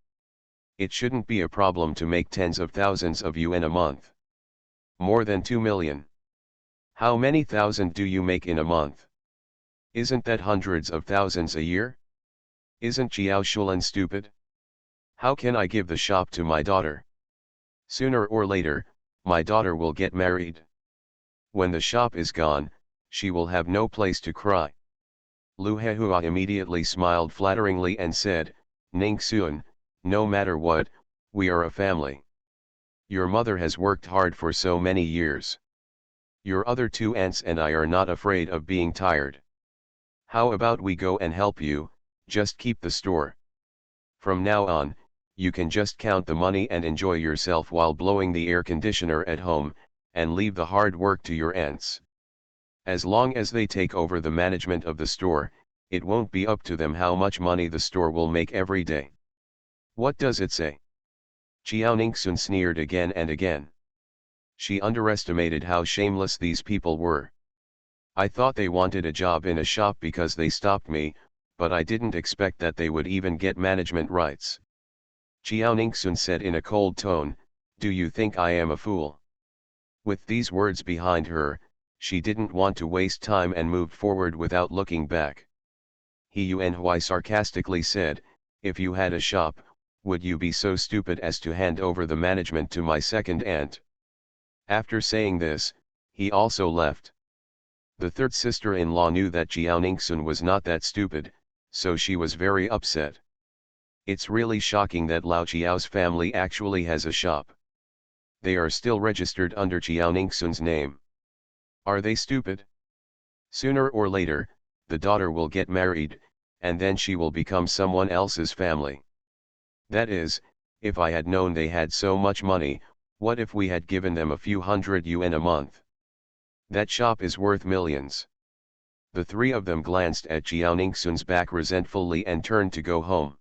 It shouldn't be a problem to make tens of thousands of yuan a month. More than 2 million. How many thousand do you make in a month? Isn't that hundreds of thousands a year? Isn't Jiao Shulan stupid? How can I give the shop to my daughter? Sooner or later, my daughter will get married. When the shop is gone, she will have no place to cry. Lu Hehua immediately smiled flatteringly and said, Ning Xuan, no matter what, we are a family. Your mother has worked hard for so many years. Your other 2 aunts and I are not afraid of being tired. How about we go and help you, just keep the store. From now on, you can just count the money and enjoy yourself while blowing the air conditioner at home, and leave the hard work to your aunts. As long as they take over the management of the store, it won't be up to them how much money the store will make every day. What does it say? Chiao Ningxun sneered again and again. She underestimated how shameless these people were. I thought they wanted a job in a shop because they stopped me, but I didn't expect that they would even get management rights. Chiao Ningxun said in a cold tone, do you think I am a fool? With these words behind her, she didn't want to waste time and moved forward without looking back. He Yuanhui sarcastically said, if you had a shop, would you be so stupid as to hand over the management to my second aunt? After saying this, he also left. The third sister-in-law knew that Jiao Ningxun was not that stupid, so she was very upset. It's really shocking that Lao Chiao's family actually has a shop. They are still registered under Jiao Ningxun's name. Are they stupid? Sooner or later, the daughter will get married, and then she will become someone else's family. That is, if I had known they had so much money, what if we had given them a few hundred yuan a month? That shop is worth millions. The 3 of them glanced at Jiao Ningxun's back resentfully and turned to go home.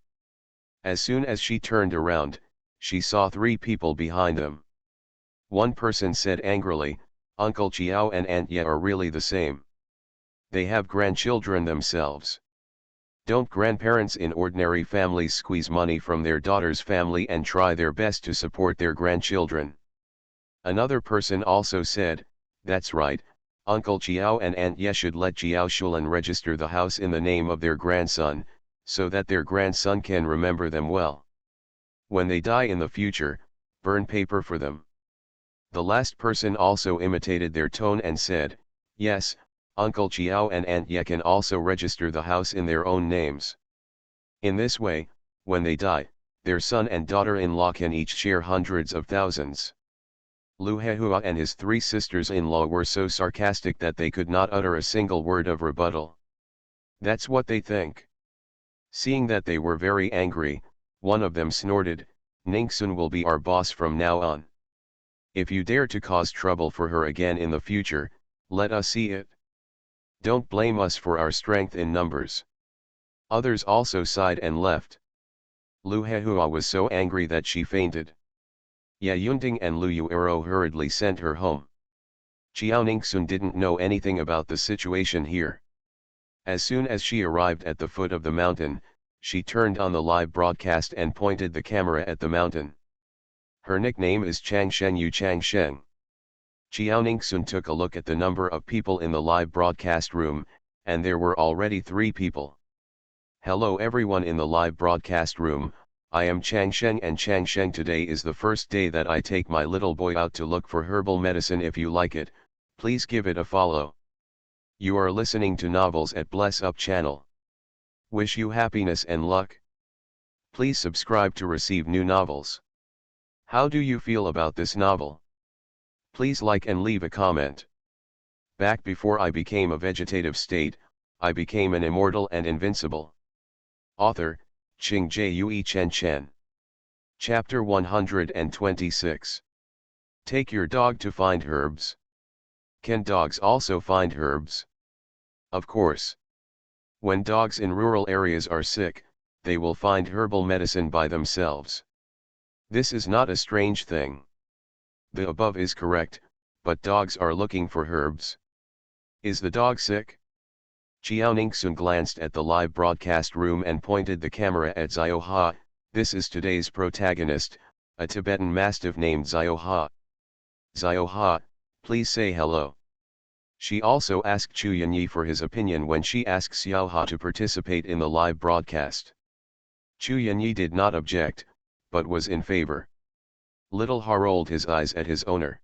As soon as she turned around, she saw 3 people behind them. One person said angrily, Uncle Chiao and Aunt Ye are really the same. They have grandchildren themselves. Don't grandparents in ordinary families squeeze money from their daughter's family and try their best to support their grandchildren? Another person also said, that's right, Uncle Chiao and Aunt Ye should let Jiao Shulan register the house in the name of their grandson, so that their grandson can remember them well. When they die in the future, burn paper for them. The last person also imitated their tone and said, yes, Uncle Chiao and Aunt Ye can also register the house in their own names. In this way, when they die, their son and daughter-in-law can each share hundreds of thousands. Lu Hehua and his 3 sisters-in-law were so sarcastic that they could not utter a single word of rebuttal. That's what they think. Seeing that they were very angry, one of them snorted, Ningxun will be our boss from now on. If you dare to cause trouble for her again in the future, let us see it. Don't blame us for our strength in numbers. Others also sighed and left. Lu Hehua was so angry that she fainted. Ye Yunting and Lu Yuero hurriedly sent her home. Chiao Ningxun didn't know anything about the situation here. As soon as she arrived at the foot of the mountain, she turned on the live broadcast and pointed the camera at the mountain. Her nickname is Changsheng Yu Changsheng. Chiao Ningxun took a look at the number of people in the live broadcast room, and there were already 3 people. Hello everyone in the live broadcast room, I am Changsheng and Changsheng. Today is the first day that I take my little boy out to look for herbal medicine. If you like it, please give it a follow. You are listening to Novels at Bless Up channel. Wish you happiness and luck. Please subscribe to receive new novels. How do you feel about this novel? Please like and leave a comment. Back before I became a vegetative state, I became an immortal and invincible. Author, Qing Jue Chen Chen. Chapter 126. Take your dog to find herbs. Can dogs also find herbs? Of course. When dogs in rural areas are sick, they will find herbal medicine by themselves. This is not a strange thing. The above is correct, but dogs are looking for herbs. Is the dog sick? Xiaoningsun glanced at the live broadcast room and pointed the camera at Xiaoha. This is today's protagonist, a Tibetan Mastiff named Xiaoha. Xiaoha, please say hello. She also asked Chu Yanyi for his opinion when she asked Xiaoha to participate in the live broadcast. Chu Yanyi did not object, but was in favor. Little Ha rolled his eyes at his owner.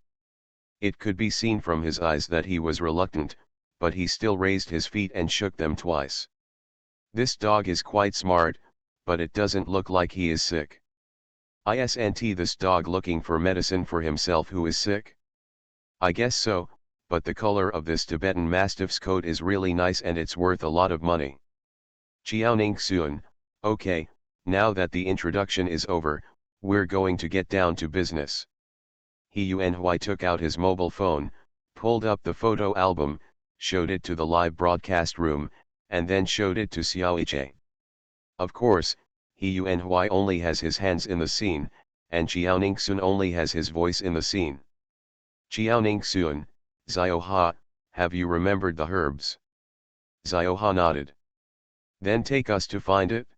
It could be seen from his eyes that he was reluctant, but he still raised his feet and shook them twice. This dog is quite smart, but it doesn't look like he is sick. Isn't this dog looking for medicine for himself who is sick? I guess so, but the color of this Tibetan Mastiff's coat is really nice and it's worth a lot of money. Xiaoningsun, okay, now that the introduction is over, we're going to get down to business. He Yunhui took out his mobile phone, pulled up the photo album, showed it to the live broadcast room, and then showed it to Xiaoiche. Of course, He Yunhui only has his hands in the scene, and Xiaoningsun only has his voice in the scene. Xiaoningsun, Xiaoha, have you remembered the herbs? Xiaoha nodded. Then take us to find it?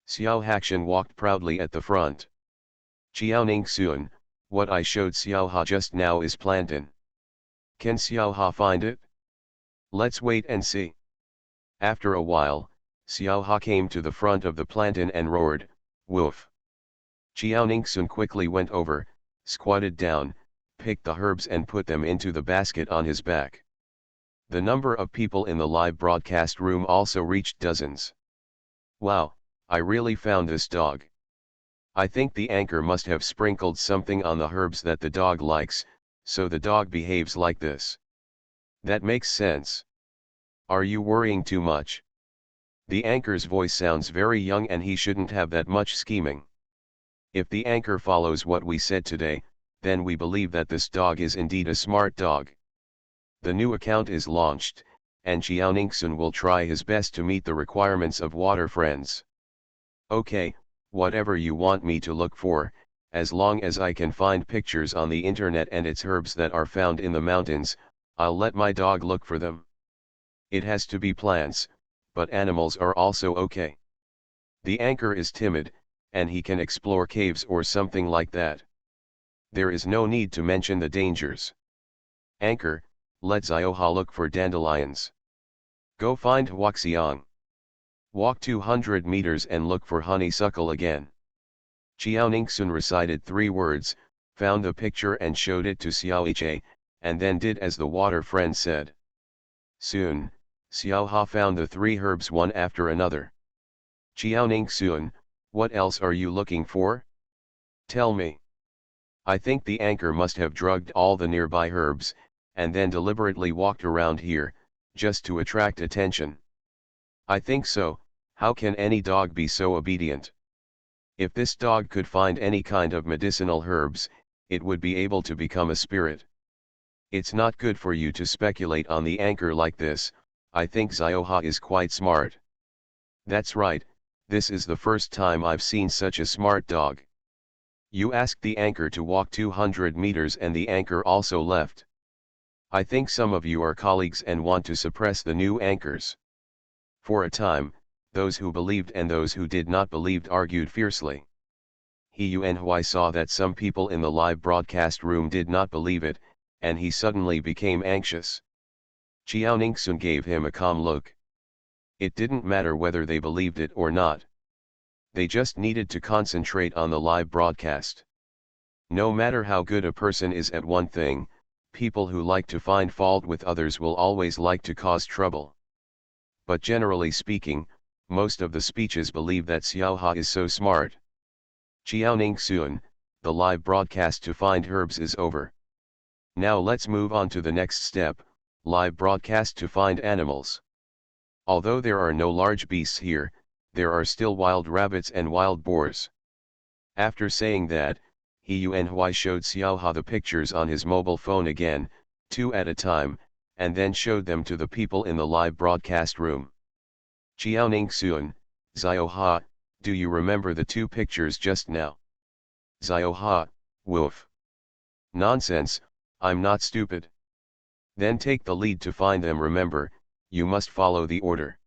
Xiao Hakshan walked proudly at the front. Xiaoningsun, what I showed Xiaoha just now is plantain. Can Xiaoha find it? Let's wait and see. After a while, Xiaoha came to the front of the plantain and roared, "Woof!" Xiaoningsun quickly went over, squatted down, picked the herbs and put them into the basket on his back. The number of people in the live broadcast room also reached dozens. Wow, I really found this dog. I think the anchor must have sprinkled something on the herbs that the dog likes, so the dog behaves like this. That makes sense. Are you worrying too much? The anchor's voice sounds very young and he shouldn't have that much scheming. If the anchor follows what we said today, then we believe that this dog is indeed a smart dog. The new account is launched, and Xiaoningsun will try his best to meet the requirements of Water Friends. Okay, whatever you want me to look for, as long as I can find pictures on the internet and its herbs that are found in the mountains, I'll let my dog look for them. It has to be plants, but animals are also okay. The anchor is timid, and he can explore caves or something like that. There is no need to mention the dangers. Anchor, let Xiaoha look for dandelions. Go find Huaxiang. Walk 200 meters and look for honeysuckle again. Xiaoningsun recited 3 words, found the picture and showed it to Xiaoiche, and then did as the water friend said. Soon, Xiaoha found the 3 herbs one after another. Xiaoningsun, what else are you looking for? Tell me. I think the anchor must have drugged all the nearby herbs, and then deliberately walked around here, just to attract attention. I think so. How can any dog be so obedient? If this dog could find any kind of medicinal herbs, it would be able to become a spirit. It's not good for you to speculate on the anchor like this. I think Xiaoha is quite smart. That's right, this is the first time I've seen such a smart dog. You asked the anchor to walk 200 meters and the anchor also left. I think some of you are colleagues and want to suppress the new anchors. For a time, those who believed and those who did not believe argued fiercely. He Yunhui saw that some people in the live broadcast room did not believe it, and he suddenly became anxious. Xiaoningsun gave him a calm look. It didn't matter whether they believed it or not. They just needed to concentrate on the live broadcast. No matter how good a person is at one thing, people who like to find fault with others will always like to cause trouble. But generally speaking, most of the speeches believe that Xiaoha is so smart. Xiaoningsun, the live broadcast to find herbs is over. Now let's move on to the next step, live broadcast to find animals. Although there are no large beasts here, there are still wild rabbits and wild boars. After saying that, He Yunhui showed Xiaoha the pictures on his mobile phone again, 2 at a time, and then showed them to the people in the live broadcast room. Xiaoningsun, Xiaoha, Do you remember the two pictures just now? Zioha, woof. Nonsense, I'm not stupid. Then take the lead to find them. Remember, you must follow the order.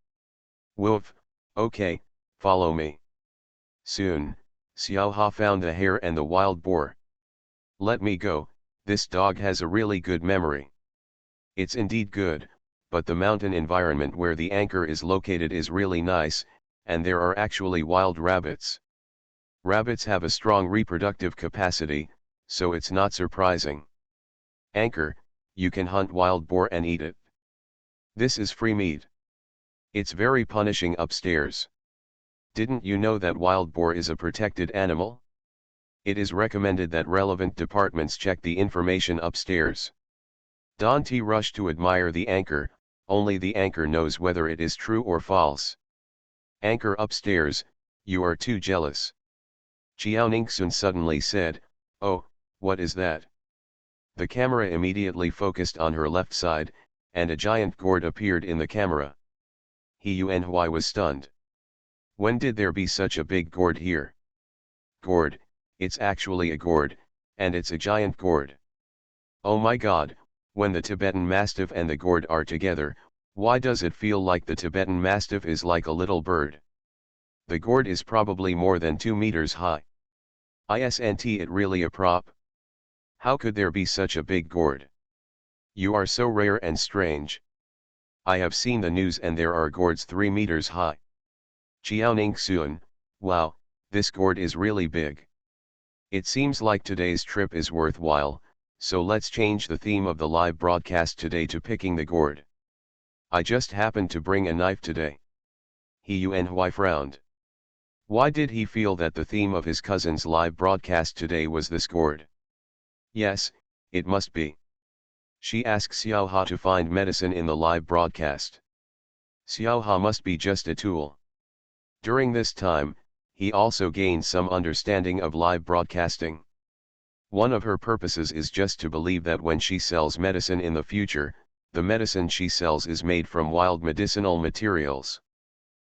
Woof, okay, follow me. Soon, Xiaoha found the hare and the wild boar. Let me go, this dog has a really good memory. It's indeed good, but the mountain environment where the anchor is located is really nice, and there are actually wild rabbits. Rabbits have a strong reproductive capacity, so it's not surprising. Anchor, you can hunt wild boar and eat it. This is free meat. It's very punishing upstairs. Didn't you know that wild boar is a protected animal? It is recommended that relevant departments check the information upstairs. Dante rushed to admire the anchor, only the anchor knows whether it is true or false. Anchor upstairs, you are too jealous. Qiao Ningxun suddenly said, "Oh, what is that?" The camera immediately focused on her left side, and a giant gourd appeared in the camera. He Yuanhui was stunned. When did there be such a big gourd here? Gourd, it's actually a gourd, and it's a giant gourd. Oh my god, when the Tibetan Mastiff and the gourd are together, why does it feel like the Tibetan Mastiff is like a little bird? The gourd is probably more than 2 meters high. Isn't it really a prop? How could there be such a big gourd? You are so rare and strange. I have seen the news and there are gourds 3 meters high. Qiao Ningxun, wow, this gourd is really big. It seems like today's trip is worthwhile, so let's change the theme of the live broadcast today to picking the gourd. I just happened to bring a knife today. He Yuanhui frowned. Why did he feel that the theme of his cousin's live broadcast today was this gourd? Yes, it must be. She asked Xiaoha to find medicine in the live broadcast. Xiaoha must be just a tool. During this time, he also gained some understanding of live broadcasting. One of her purposes is just to believe that when she sells medicine in the future, the medicine she sells is made from wild medicinal materials.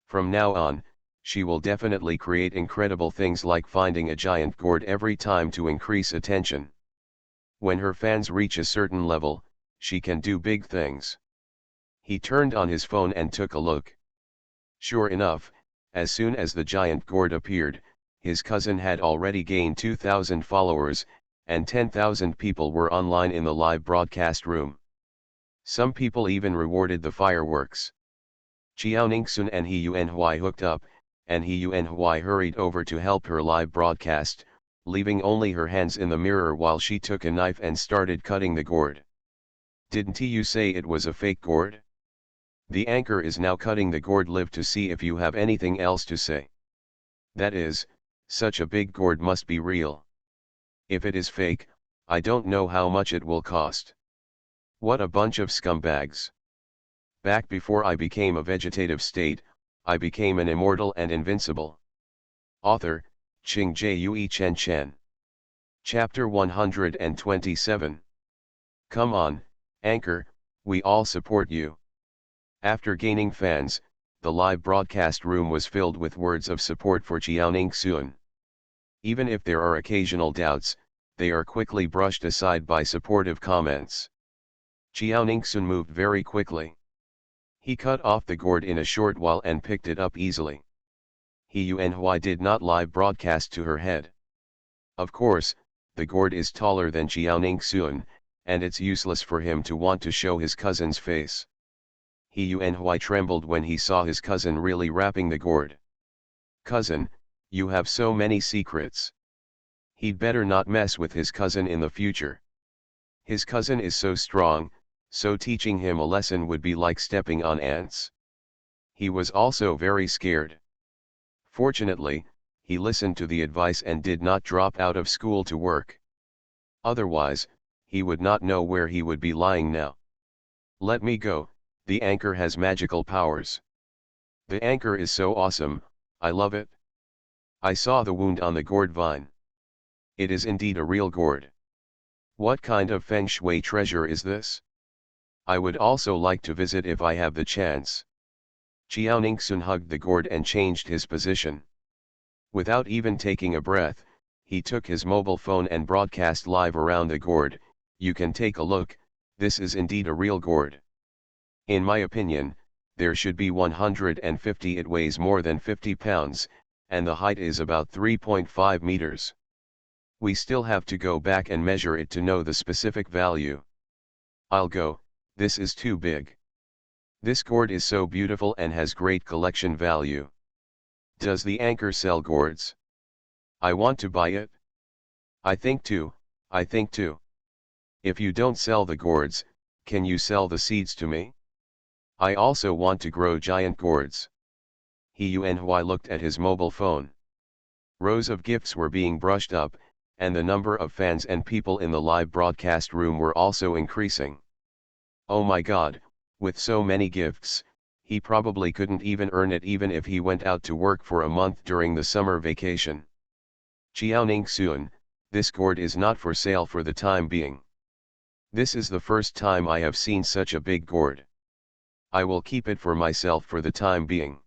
From now on, she will definitely create incredible things like finding a giant gourd every time to increase attention. When her fans reach a certain level, she can do big things. He turned on his phone and took a look. Sure enough, as soon as the giant gourd appeared, his cousin had already gained 2,000 followers, and 10,000 people were online in the live broadcast room. Some people even rewarded the fireworks. Qiao Ningxun and He Yuanhui hooked up, and He Yuanhui hurried over to help her live broadcast, leaving only her hands in the mirror while she took a knife and started cutting the gourd. Didn't you say it was a fake gourd? The anchor is now cutting the gourd live to see if you have anything else to say. That is, such a big gourd must be real. If it is fake, I don't know how much it will cost. What a bunch of scumbags. Back before I became a vegetative state, I became an immortal and invincible. Author, Qing Jue Chen Chen. Chapter 127. Come on, Anchor, we all support you. After gaining fans, the live broadcast room was filled with words of support for Qiao Ningxun. Even if there are occasional doubts, they are quickly brushed aside by supportive comments. Qiao Ningxun moved very quickly. He cut off the gourd in a short while and picked it up easily. He Yuanhui did not live broadcast to her head. Of course, the gourd is taller than Qiao Ningxun, and it's useless for him to want to show his cousin's face. He Yuanhui trembled when he saw his cousin really wrapping the gourd. Cousin, you have so many secrets. He'd better not mess with his cousin in the future. His cousin is so strong, so teaching him a lesson would be like stepping on ants. He was also very scared. Fortunately, he listened to the advice and did not drop out of school to work. Otherwise, he would not know where he would be lying now. Let me go, the anchor has magical powers. The anchor is so awesome, I love it. I saw the wound on the gourd vine. It is indeed a real gourd. What kind of feng shui treasure is this? I would also like to visit if I have the chance. Qiao Ningxun hugged the gourd and changed his position. Without even taking a breath, he took his mobile phone and broadcast live around the gourd. You can take a look, this is indeed a real gourd. In my opinion, there should be 150. It weighs more than 50 pounds, and the height is about 3.5 meters. We still have to go back and measure it to know the specific value. I'll go, this is too big. This gourd is so beautiful and has great collection value. Does the anchor sell gourds? I want to buy it. I think too. If you don't sell the gourds, can you sell the seeds to me? I also want to grow giant gourds. He looked at his mobile phone. Rows of gifts were being brushed up, and the number of fans and people in the live broadcast room were also increasing. Oh my god, with so many gifts, he probably couldn't even earn it even if he went out to work for a month during the summer vacation. Jiaoning, this gourd is not for sale for the time being. This is the first time I have seen such a big gourd. I will keep it for myself for the time being.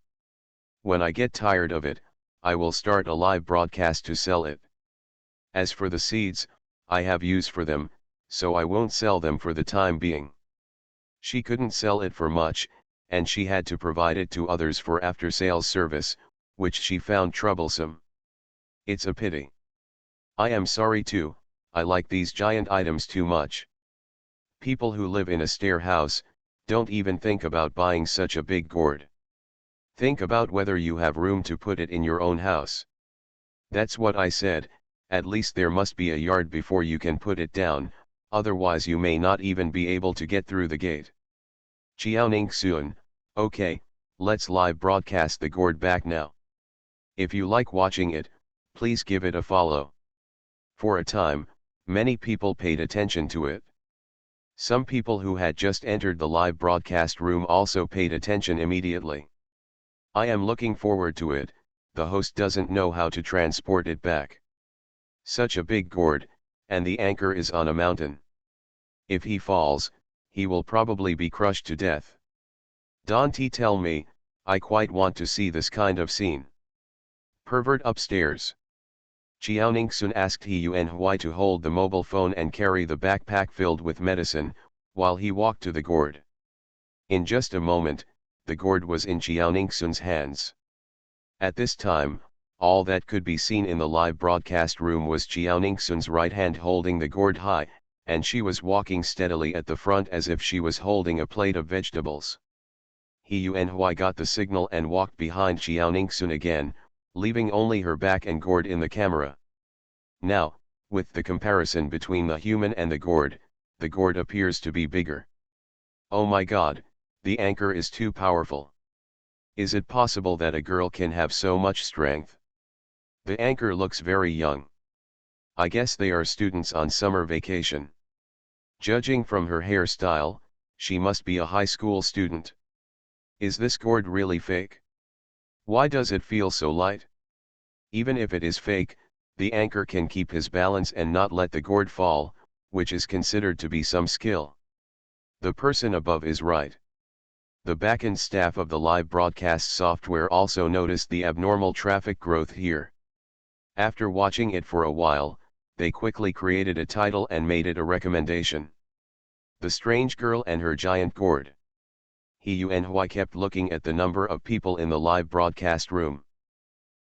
When I get tired of it, I will start a live broadcast to sell it. As for the seeds, I have use for them, so I won't sell them for the time being. She couldn't sell it for much, and she had to provide it to others for after-sales service, which she found troublesome. It's a pity. I am sorry too, I like these giant items too much. People who live in a stair house, don't even think about buying such a big gourd. Think about whether you have room to put it in your own house. That's what I said, at least there must be a yard before you can put it down, otherwise you may not even be able to get through the gate. Jiaoning, okay, let's live broadcast the gourd back now. If you like watching it, please give it a follow. For a time, many people paid attention to it. Some people who had just entered the live broadcast room also paid attention immediately. I am looking forward to it, the host doesn't know how to transport it back. Such a big gourd, and the anchor is on a mountain. If he falls, he will probably be crushed to death. Don't tell me, I quite want to see this kind of scene. Pervert upstairs. Jiaoning asked He Yuanhui to hold the mobile phone and carry the backpack filled with medicine, while he walked to the gourd. In just a moment, the gourd was in Jiaoning hands. At this time, all that could be seen in the live broadcast room was Jiaoning right hand holding the gourd high, and she was walking steadily at the front as if she was holding a plate of vegetables. He Yuanhui got the signal and walked behind Jiaoning again, leaving only her back and gourd in the camera. Now, with the comparison between the human and the gourd appears to be bigger. Oh my god, the anchor is too powerful. Is it possible that a girl can have so much strength? The anchor looks very young. I guess they are students on summer vacation. Judging from her hairstyle, she must be a high school student. Is this gourd really fake? Why does it feel so light? Even if it is fake, the anchor can keep his balance and not let the gourd fall, which is considered to be some skill. The person above is right. The backend staff of the live broadcast software also noticed the abnormal traffic growth here. After watching it for a while, they quickly created a title and made it a recommendation. The Strange Girl and Her Giant Gourd. He Yuanhui kept looking at the number of people in the live broadcast room.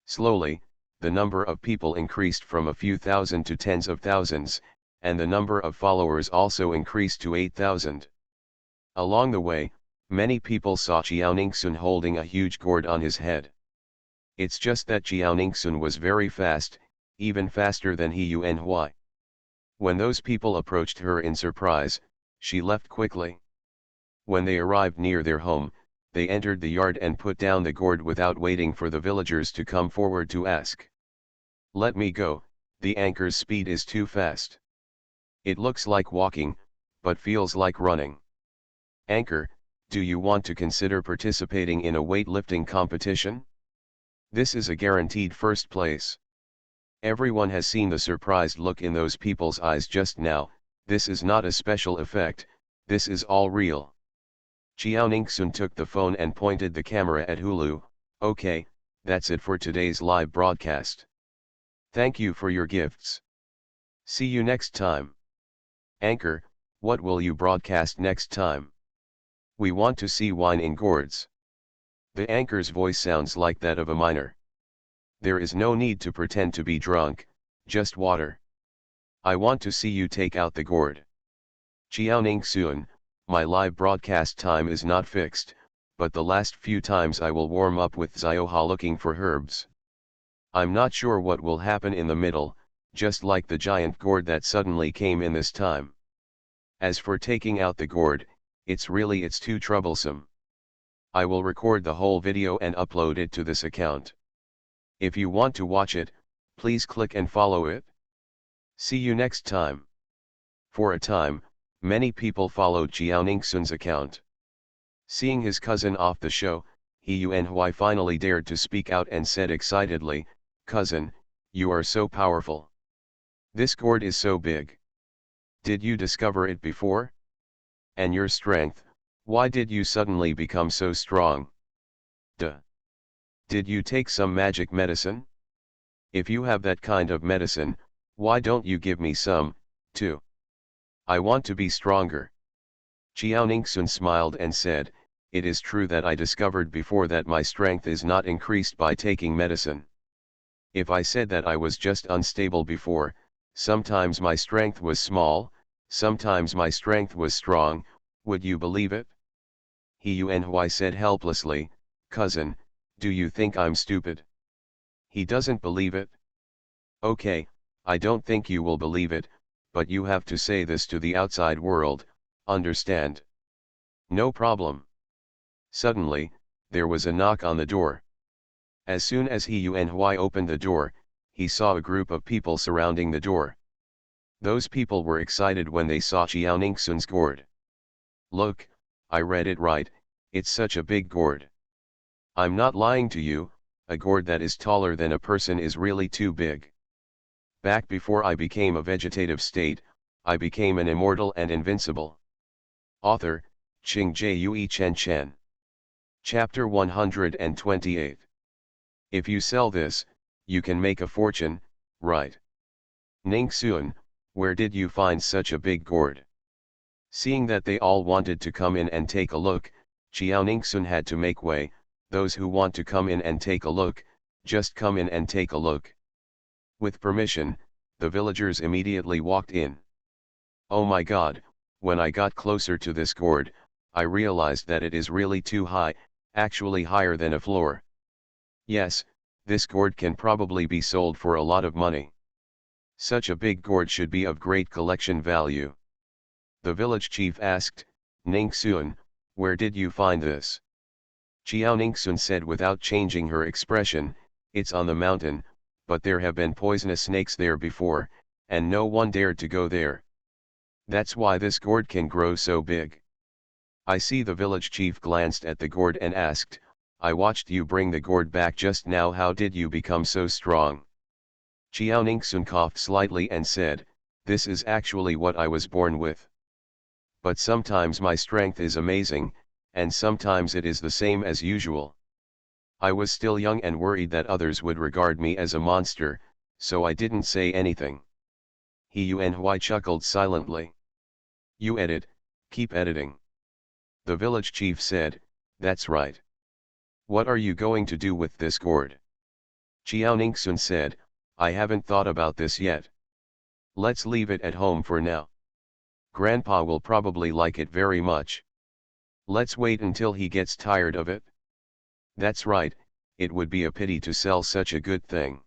Slowly, the number of people increased from a few thousand to tens of thousands, and the number of followers also increased to 8,000. Along the way, many people saw Jiaoning holding a huge gourd on his head. It's just that Jiaoning was very fast, even faster than He Yuanhui. When those people approached her in surprise, she left quickly. When they arrived near their home, they entered the yard and put down the gourd without waiting for the villagers to come forward to ask. Let me go, the anchor's speed is too fast. It looks like walking, but feels like running. Anchor, do you want to consider participating in a weightlifting competition? This is a guaranteed first place. Everyone has seen the surprised look in those people's eyes just now. This is not a special effect, this is all real. Jiaoning took the phone and pointed the camera at Hulu. Okay, that's it for today's live broadcast. Thank you for your gifts. See you next time. Anchor, what will you broadcast next time? We want to see wine in gourds. The anchor's voice sounds like that of a miner. There is no need to pretend to be drunk, just water. I want to see you take out the gourd. Chiaoning soon, my live broadcast time is not fixed, but the last few times I will warm up with Zioha looking for herbs. I'm not sure what will happen in the middle, just like the giant gourd that suddenly came in this time. As for taking out the gourd, it's too troublesome. I will record the whole video and upload it to this account. If you want to watch it, please click and follow it. See you next time. For a time, many people followed Jiaoning Sun's account. Seeing his cousin off the show, He Yuanhui finally dared to speak out and said excitedly, "Cousin, you are so powerful. This gourd is so big. Did you discover it before? And your strength, why did you suddenly become so strong? Duh. Did you take some magic medicine? If you have that kind of medicine, why don't you give me some, too? I want to be stronger." Jiaoning Sun smiled and said, "It is true that I discovered before that my strength is not increased by taking medicine. If I said that I was just unstable before, sometimes my strength was small, sometimes my strength was strong, would you believe it?" He Yuanhui said helplessly, "Cousin, do you think I'm stupid?" He doesn't believe it. Okay, I don't think you will believe it, but you have to say this to the outside world, understand? No problem. Suddenly, there was a knock on the door. As soon as He Yuanhui opened the door, he saw a group of people surrounding the door. Those people were excited when they saw Jiaoning Sun's gourd. "Look, I read it right, it's such a big gourd. I'm not lying to you, a gourd that is taller than a person is really too big. Back before I became a vegetative state, I became an immortal and invincible." Author, Qing Jue Chen Chen. Chapter 128. If you sell this, you can make a fortune, right? Ning Sun, where did you find such a big gourd? Seeing that they all wanted to come in and take a look, Jiaoning Sun had to make way. "Those who want to come in and take a look, just come in and take a look." With permission, the villagers immediately walked in. Oh my God, when I got closer to this gourd, I realized that it is really too high, actually higher than a floor. Yes, this gourd can probably be sold for a lot of money. Such a big gourd should be of great collection value. The village chief asked, "Ning Sun, where did you find this?" Jiaoning Sun said without changing her expression, "It's on the mountain, but there have been poisonous snakes there before, and no one dared to go there. That's why this gourd can grow so big." I see. The village chief glanced at the gourd and asked, "I watched you bring the gourd back just now. How did you become so strong?" Jiaoning Sun coughed slightly and said, "This is actually what I was born with. But sometimes my strength is amazing, and sometimes it is the same as usual. I was still young and worried that others would regard me as a monster, so I didn't say anything." He Yuanhui chuckled silently. "You edit, keep editing." The village chief said, "That's right. What are you going to do with this gourd?" Jiaoning Sun said, "I haven't thought about this yet. Let's leave it at home for now. Grandpa will probably like it very much. Let's wait until he gets tired of it." "That's right, it would be a pity to sell such a good thing."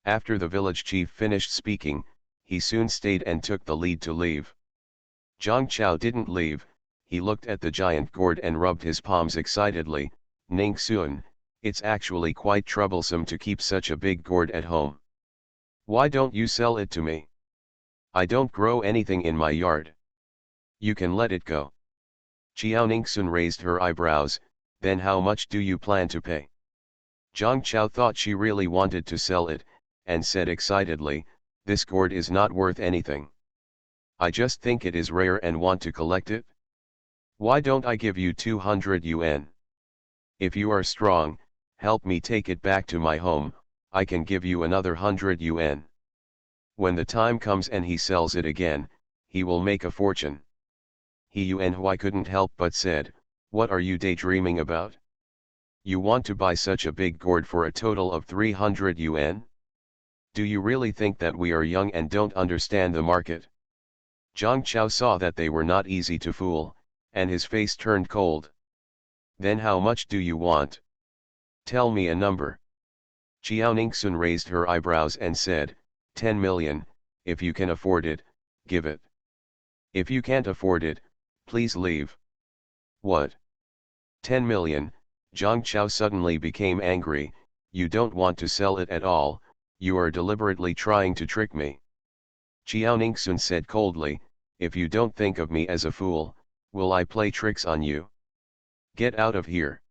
After the village chief finished speaking, he soon stayed and took the lead to leave. Zhang Chao didn't leave. He looked at the giant gourd and rubbed his palms excitedly. "Ning Sun, it's actually quite troublesome to keep such a big gourd at home. Why don't you sell it to me? I don't grow anything in my yard. You can let it go." Jiaoning Sun raised her eyebrows. "Then how much do you plan to pay?" Zhang Chao thought she really wanted to sell it, and said excitedly, "This gourd is not worth anything. I just think it is rare and want to collect it. Why don't I give you 200 yuan? If you are strong, help me take it back to my home, I can give you another 100 yuan. When the time comes and he sells it again, he will make a fortune. He Yuanhui couldn't help but said, "What are you daydreaming about? You want to buy such a big gourd for a total of 300 yuan? Do you really think that we are young and don't understand the market?" Zhang Chao saw that they were not easy to fool, and his face turned cold. "Then how much do you want? Tell me a number." Qiao Ningxun raised her eyebrows and said, 10 million, if you can afford it, give it. If you can't afford it, please leave. What? 10 million, Zhang Chao suddenly became angry. You don't want to sell it at all, you are deliberately trying to trick me. Qiao Ningxun said coldly, if you don't think of me as a fool, will I play tricks on you? Get out of here.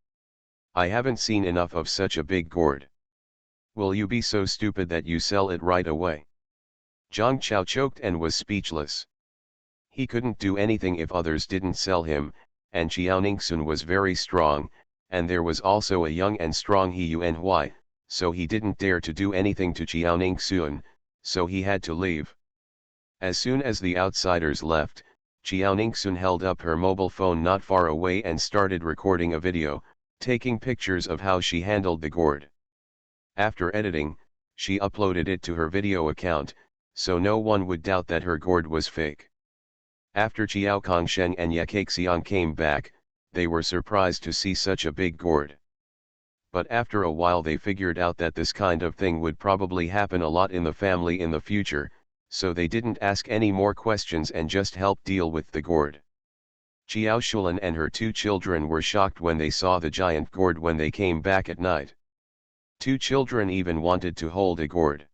I haven't seen enough of such a big gourd. Will you be so stupid that you sell it right away? Zhang Chao choked and was speechless. He couldn't do anything if others didn't sell him, and Qiao Ningxun was very strong, and there was also a young and strong He Yuanhui, so he didn't dare to do anything to Qiao Ningxun, so he had to leave. As soon as the outsiders left, Qiao Ningxun held up her mobile phone not far away and started recording a video, taking pictures of how she handled the gourd. After editing, she uploaded it to her video account, so no one would doubt that her gourd was fake. After Qiao Kongsheng and Ye Kaixiang came back, they were surprised to see such a big gourd. But after a while they figured out that this kind of thing would probably happen a lot in the family in the future, so they didn't ask any more questions and just helped deal with the gourd. Qiao Shulan and her 2 children were shocked when they saw the giant gourd when they came back at night. 2 children even wanted to hold a gourd.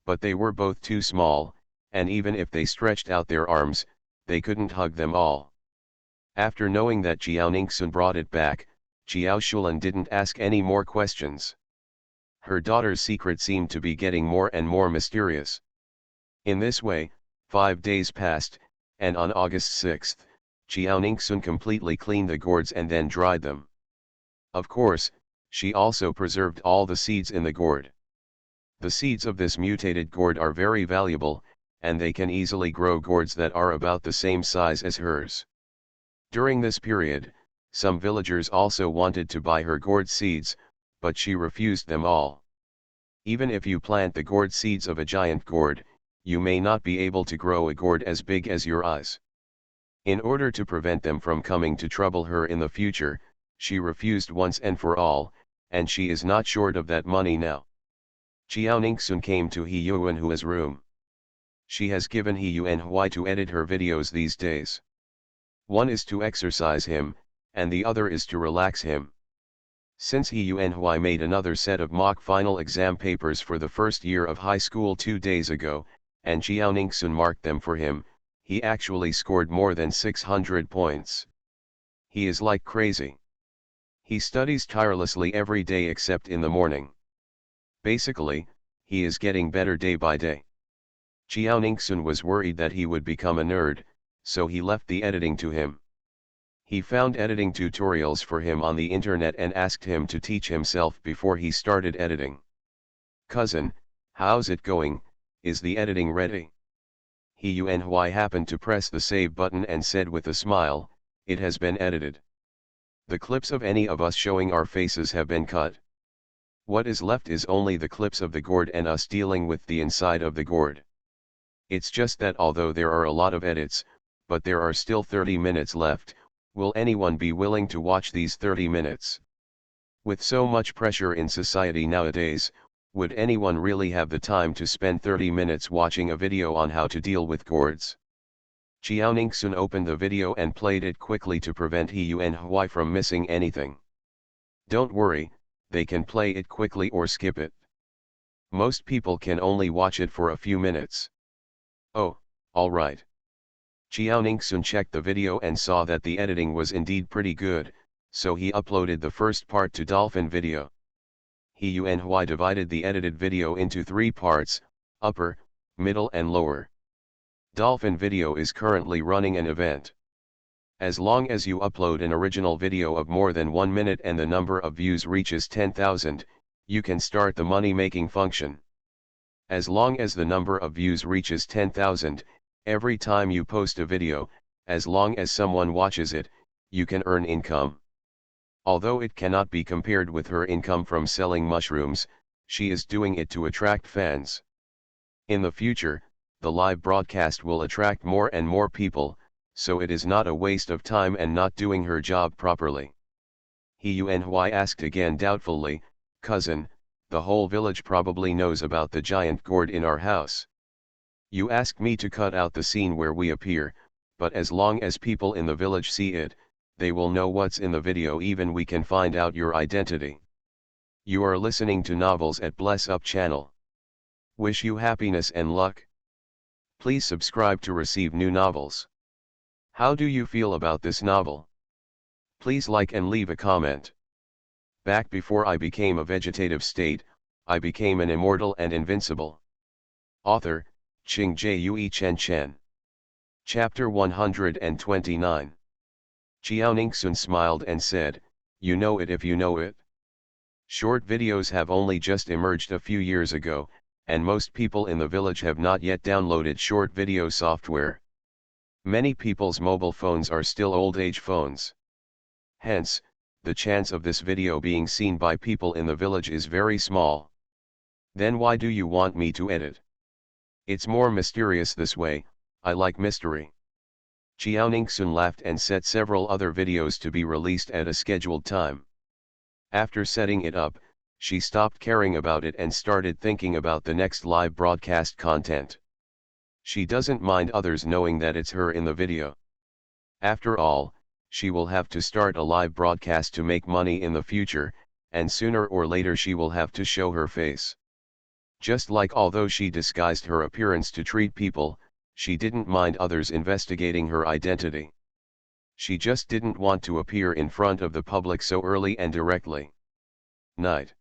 But they were both too small, and even if they stretched out their arms, they couldn't hug them all. After knowing that Qiao Ningxun brought it back, Qiao Shulan didn't ask any more questions. Her daughter's secret seemed to be getting more and more mysterious. In this way, 5 days passed, and on August 6, Qiao Ningxun completely cleaned the gourds and then dried them. Of course, she also preserved all the seeds in the gourd. The seeds of this mutated gourd are very valuable, and they can easily grow gourds that are about the same size as hers. During this period, some villagers also wanted to buy her gourd seeds, but she refused them all. Even if you plant the gourd seeds of a giant gourd, you may not be able to grow a gourd as big as your eyes. In order to prevent them from coming to trouble her in the future, she refused once and for all, and she is not short of that money now. Qiao Ningxun came to He Yuanhui's room. She has given He Yuanhui to edit her videos these days. One is to exercise him, and the other is to relax him. Since He Yuanhui made another set of mock final exam papers for the first year of high school 2 days ago, and Qiao Ningxun marked them for him, he actually scored more than 600 points. He is like crazy. He studies tirelessly every day except in the morning. Basically, he is getting better day by day. Qiao Ningxun was worried that he would become a nerd, so he left the editing to him. He found editing tutorials for him on the internet and asked him to teach himself before he started editing. "Cousin, how's it going? Is the editing ready?" He Yuanhui happened to press the save button and said with a smile, "It has been edited. The clips of any of us showing our faces have been cut. What is left is only the clips of the gourd and us dealing with the inside of the gourd. It's just that although there are a lot of edits, but there are still 30 minutes left. Will anyone be willing to watch these 30 minutes? With so much pressure in society nowadays, would anyone really have the time to spend 30 minutes watching a video on how to deal with gourds?" Qiao Ningxun opened the video and played it quickly to prevent He Yuanhui from missing anything. "Don't worry, they can play it quickly or skip it. Most people can only watch it for a few minutes." "Oh, alright." Qiao Ningxun checked the video and saw that the editing was indeed pretty good, so he uploaded the first part to Dolphin Video. He Yuanhui divided the edited video into 3 parts, upper, middle and lower. Dolphin Video is currently running an event. As long as you upload an original video of more than 1 minute and the number of views reaches 10,000, you can start the money-making function. As long as the number of views reaches 10,000, every time you post a video, as long as someone watches it, you can earn income. Although it cannot be compared with her income from selling mushrooms, she is doing it to attract fans. In the future, the live broadcast will attract more and more people, so it is not a waste of time and not doing her job properly. He asked again doubtfully, cousin, the whole village probably knows about the giant gourd in our house. You asked me to cut out the scene where we appear, but as long as people in the village see it, they will know what's in the video, even we can find out your identity. You are listening to Novels at Bless Up channel. Wish you happiness and luck. Please subscribe to receive new novels. How do you feel about this novel? Please like and leave a comment. Back before I became a vegetative state, I became an immortal and invincible. Author, Ching Jue Chen Chen. Chapter 129. Xiaoningsun smiled and said, you know it if you know it. Short videos have only just emerged a few years ago, and most people in the village have not yet downloaded short video software. Many people's mobile phones are still old-age phones. Hence, the chance of this video being seen by people in the village is very small. Then why do you want me to edit? It's more mysterious this way, I like mystery. Xiaoningsun laughed and set several other videos to be released at a scheduled time. After setting it up, she stopped caring about it and started thinking about the next live broadcast content. She doesn't mind others knowing that it's her in the video. After all, she will have to start a live broadcast to make money in the future, and sooner or later she will have to show her face. Just like although she disguised her appearance to treat people, she didn't mind others investigating her identity. She just didn't want to appear in front of the public so early and directly. Night.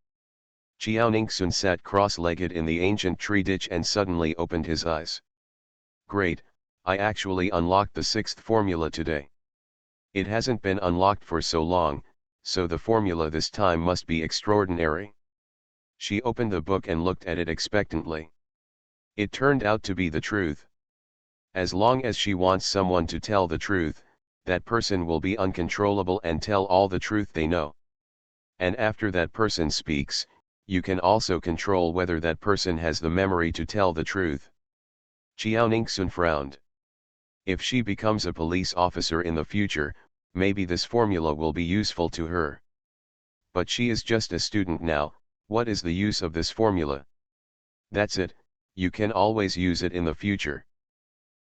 Xiaoningsun sat cross-legged in the ancient tree ditch and suddenly opened his eyes. Great, I actually unlocked the 6th formula today. It hasn't been unlocked for so long, so the formula this time must be extraordinary. She opened the book and looked at it expectantly. It turned out to be the truth. As long as she wants someone to tell the truth, that person will be uncontrollable and tell all the truth they know. And after that person speaks, you can also control whether that person has the memory to tell the truth. Xiaoningsun frowned. If she becomes a police officer in the future, maybe this formula will be useful to her. But she is just a student now, what is the use of this formula? That's it, you can always use it in the future.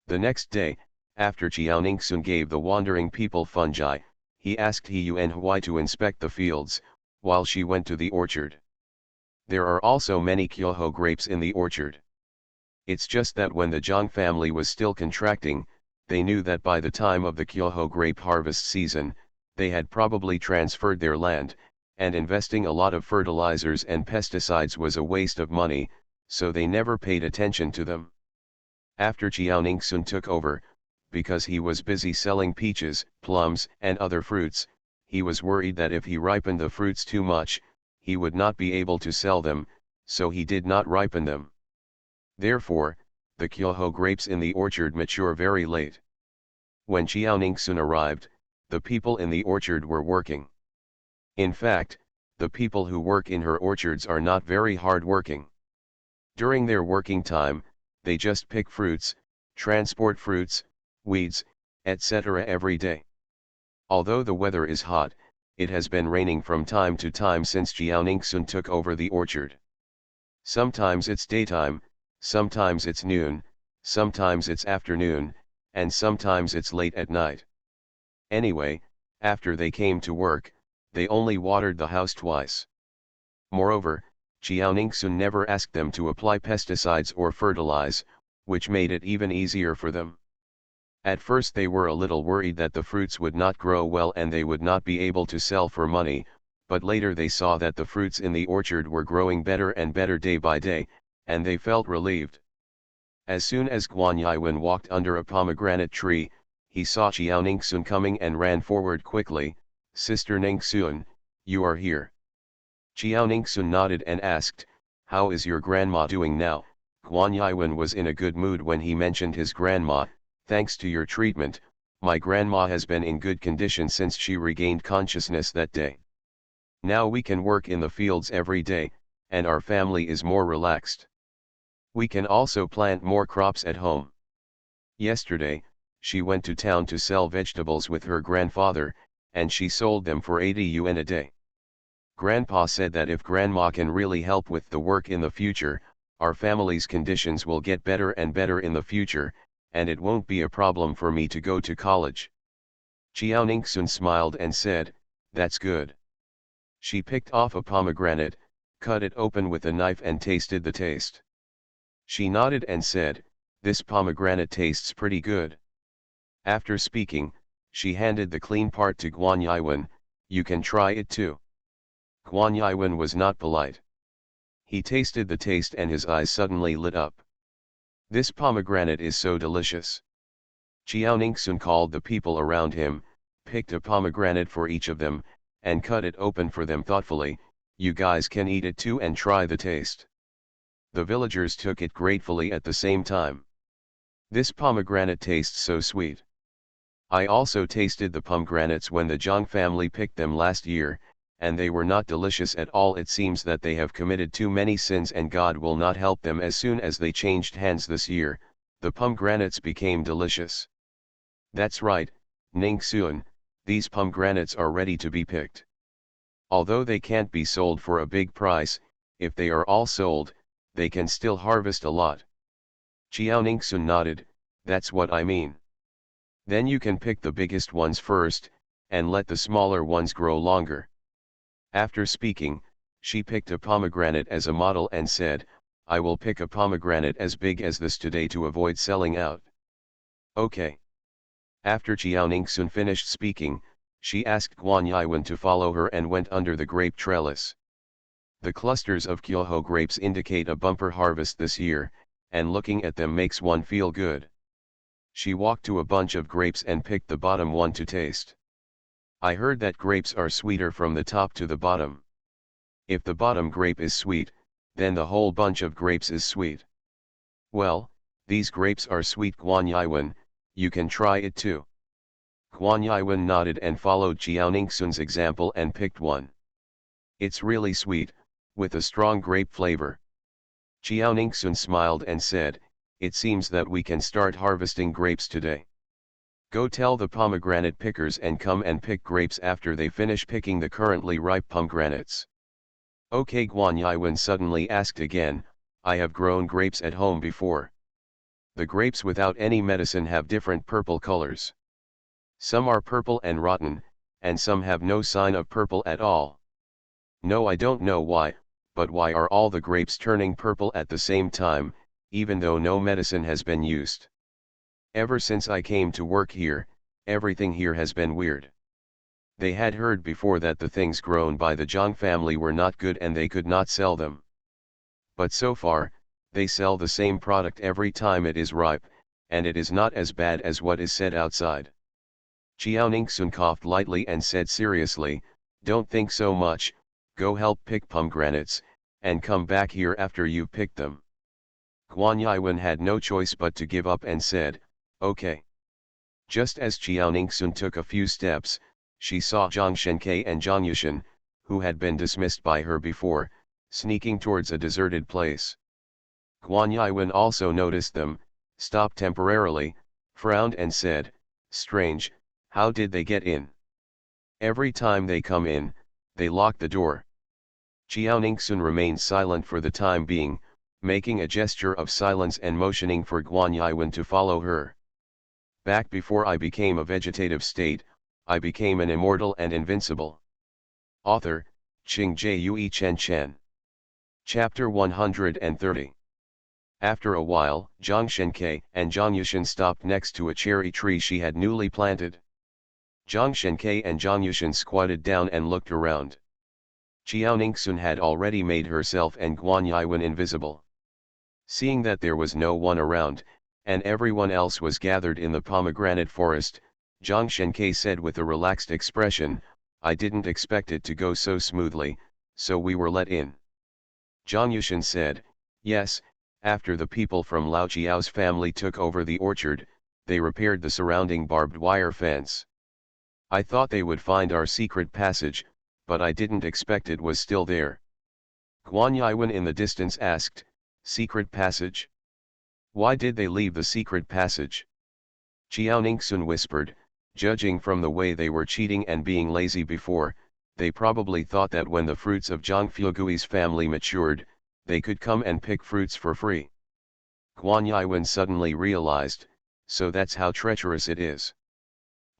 The next day, after Xiaoningsun gave the wandering people fungi, he asked He to inspect the fields, while she went to the orchard. There are also many Kyoho grapes in the orchard. It's just that when the Zhang family was still contracting, they knew that by the time of the Kyoho grape harvest season, they had probably transferred their land, and investing a lot of fertilizers and pesticides was a waste of money, so they never paid attention to them. After Xiaoningsun took over, because he was busy selling peaches, plums, and other fruits, he was worried that if he ripened the fruits too much, he would not be able to sell them, so he did not ripen them. Therefore, the Kyoho grapes in the orchard mature very late. When Xiaoningsun arrived, the people in the orchard were working. In fact, the people who work in her orchards are not very hard working. During their working time, they just pick fruits, transport fruits, weeds, etc. every day. Although the weather is hot, it has been raining from time to time since Xiaoningsun took over the orchard. Sometimes it's daytime, sometimes it's noon, sometimes it's afternoon, and sometimes it's late at night. Anyway, after they came to work, they only watered the house twice. Moreover, Xiaoningsun never asked them to apply pesticides or fertilize, which made it even easier for them. At first they were a little worried that the fruits would not grow well and they would not be able to sell for money, but later they saw that the fruits in the orchard were growing better and better day by day, and they felt relieved. As soon as Guan Yiwen walked under a pomegranate tree, he saw Chiao Ningxun coming and ran forward quickly. "Sister Ningxun, you are here." Chiao Ningxun nodded and asked, "How is your grandma doing now?" Guan Yiwen was in a good mood when he mentioned his grandma. "Thanks to your treatment, my grandma has been in good condition since she regained consciousness that day. Now we can work in the fields every day, and our family is more relaxed. We can also plant more crops at home. Yesterday, she went to town to sell vegetables with her grandfather, and she sold them for 80 yuan a day. Grandpa said that if grandma can really help with the work in the future, our family's conditions will get better and better in the future, and it won't be a problem for me to go to college." Chiao Ningxun smiled and said, "That's good." She picked off a pomegranate, cut it open with a knife and tasted the taste. She nodded and said, "This pomegranate tastes pretty good." After speaking, she handed the clean part to Guan Yiwen. "You can try it too." Guan Yiwen was not polite. He tasted the taste and his eyes suddenly lit up. "This pomegranate is so delicious." Chiao Ningxun called the people around him, picked a pomegranate for each of them, and cut it open for them thoughtfully. "You guys can eat it too and try the taste." The villagers took it gratefully at the same time. "This pomegranate tastes so sweet. I also tasted the pomegranates when the Zhang family picked them last year, and they were not delicious at all. It seems that they have committed too many sins and God will not help them." As soon as they changed hands this year, the pomegranates became delicious. "That's right, Ningxun, these pomegranates are ready to be picked. Although they can't be sold for a big price, if they are all sold, they can still harvest a lot." Chiao Ningxun nodded, "That's what I mean. Then you can pick the biggest ones first, and let the smaller ones grow longer." After speaking, she picked a pomegranate as a model and said, "I will pick a pomegranate as big as this today to avoid selling out." "Okay." After Chiao Ningxun finished speaking, she asked Guan Yiwen to follow her and went under the grape trellis. The clusters of Kyoho grapes indicate a bumper harvest this year, and looking at them makes one feel good. She walked to a bunch of grapes and picked the bottom one to taste. "I heard that grapes are sweeter from the top to the bottom. If the bottom grape is sweet, then the whole bunch of grapes is sweet." "Well, these grapes are sweet, Guan Yiwen, you can try it too." Guan Yiwen nodded and followed Chiao Ningxun's example and picked one. "It's really sweet, with a strong grape flavor." Chiao Ningxun smiled and said, "It seems that we can start harvesting grapes today. Go tell the pomegranate pickers and come and pick grapes after they finish picking the currently ripe pomegranates." "Okay." Guan Yiwen suddenly asked again, "I have grown grapes at home before. The grapes without any medicine have different purple colors. Some are purple and rotten, and some have no sign of purple at all. No, I don't know why, but why are all the grapes turning purple at the same time, even though no medicine has been used? Ever since I came to work here, everything here has been weird." They had heard before that the things grown by the Zhang family were not good and they could not sell them. But so far, they sell the same product every time it is ripe, and it is not as bad as what is said outside. Chiao Ningxun coughed lightly and said seriously, "Don't think so much, go help pick pomegranates, and come back here after you've picked them." Guan Yiwen had no choice but to give up and said, "Okay." Just as Chiao Ningxun took a few steps, she saw Zhang Shenke and Zhang Yushan, who had been dismissed by her before, sneaking towards a deserted place. Guan Yiwen also noticed them, stopped temporarily, frowned and said, "Strange, how did they get in? Every time they come in, they lock the door." Chiao Ningxun remained silent for the time being, making a gesture of silence and motioning for Guan Yiwen to follow her. "Back before I became a vegetative state, I became an immortal and invincible." Author, Qing Jue Chen Chen. Chapter 130. After a while, Zhang Shenke and Zhang Yushan stopped next to a cherry tree she had newly planted. Zhang Shenke and Zhang Yushan squatted down and looked around. Chiao Ningxun had already made herself and Guan Yiwen invisible. Seeing that there was no one around, and everyone else was gathered in the pomegranate forest, Zhang Shenke said with a relaxed expression, I didn't expect it to go so smoothly, so we were let in. Zhang Yushan said, yes, after the people from Lao Jiao's family took over the orchard, they repaired the surrounding barbed wire fence. I thought they would find our secret passage, but I didn't expect it was still there. Guan Yiwen in the distance asked, secret passage? Why did they leave the secret passage? Qiao Ningxun whispered, judging from the way they were cheating and being lazy before, they probably thought that when the fruits of Zhang Fugui's family matured, they could come and pick fruits for free. Guan Yiwen suddenly realized, so that's how treacherous it is.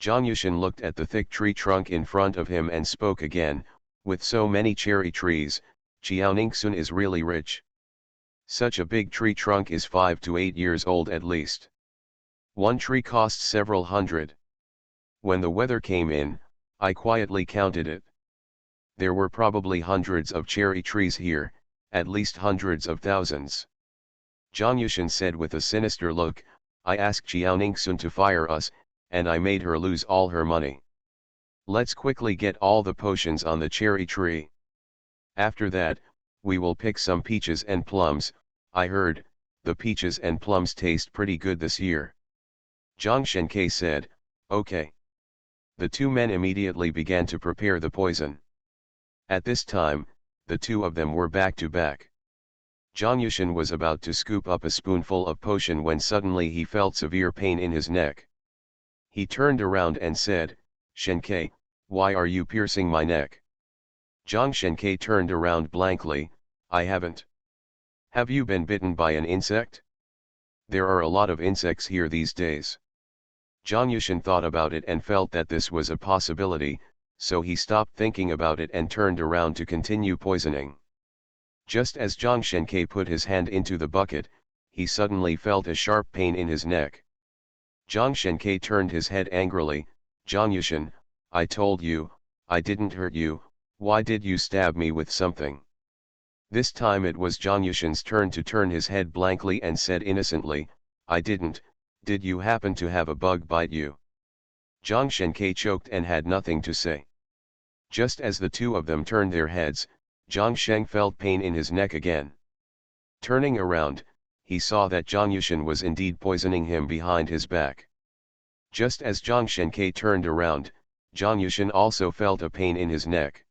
Zhang Yushan looked at the thick tree trunk in front of him and spoke again, with so many cherry trees, Qiao Ningxun is really rich. Such a big tree trunk is 5 to 8 years old at least. One tree costs several hundred. When the weather came in, I quietly counted it. There were probably hundreds of cherry trees here, at least hundreds of thousands. Zhang Yushan said with a sinister look, I asked Qiao Ningxun to fire us, and I made her lose all her money. Let's quickly get all the potions on the cherry tree. After that, we will pick some peaches and plums. I heard, the peaches and plums taste pretty good this year. Zhang Shenke said, okay. The two men immediately began to prepare the poison. At this time, the two of them were back to back. Zhang Yushan was about to scoop up a spoonful of potion when suddenly he felt severe pain in his neck. He turned around and said, Shenke, why are you piercing my neck? Zhang Shenke turned around blankly, I haven't. Have you been bitten by an insect? There are a lot of insects here these days. Zhang Yushan thought about it and felt that this was a possibility, so he stopped thinking about it and turned around to continue poisoning. Just as Zhang Shenke put his hand into the bucket, he suddenly felt a sharp pain in his neck. Zhang Shenke turned his head angrily, Zhang Yushan, I told you, I didn't hurt you, why did you stab me with something? This time it was Zhang Yushan's turn to turn his head blankly and said innocently, I didn't, did you happen to have a bug bite you? Zhang Shenke choked and had nothing to say. Just as the two of them turned their heads, Zhang Sheng felt pain in his neck again. Turning around, he saw that Zhang Yushan was indeed poisoning him behind his back. Just as Zhang Shenke turned around, Zhang Yushan also felt a pain in his neck.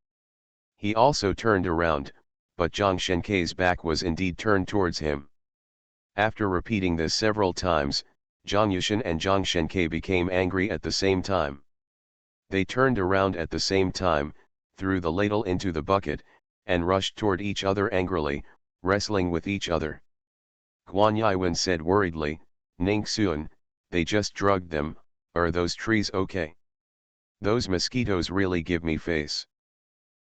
He also turned around, but Zhang Shenke's back was indeed turned towards him. After repeating this several times, Zhang Yushan and Zhang Shenke became angry at the same time. They turned around at the same time, threw the ladle into the bucket, and rushed toward each other angrily, wrestling with each other. Guan Yiwen said worriedly, Ningxun, they just drugged them, are those trees okay? Those mosquitoes really give me face.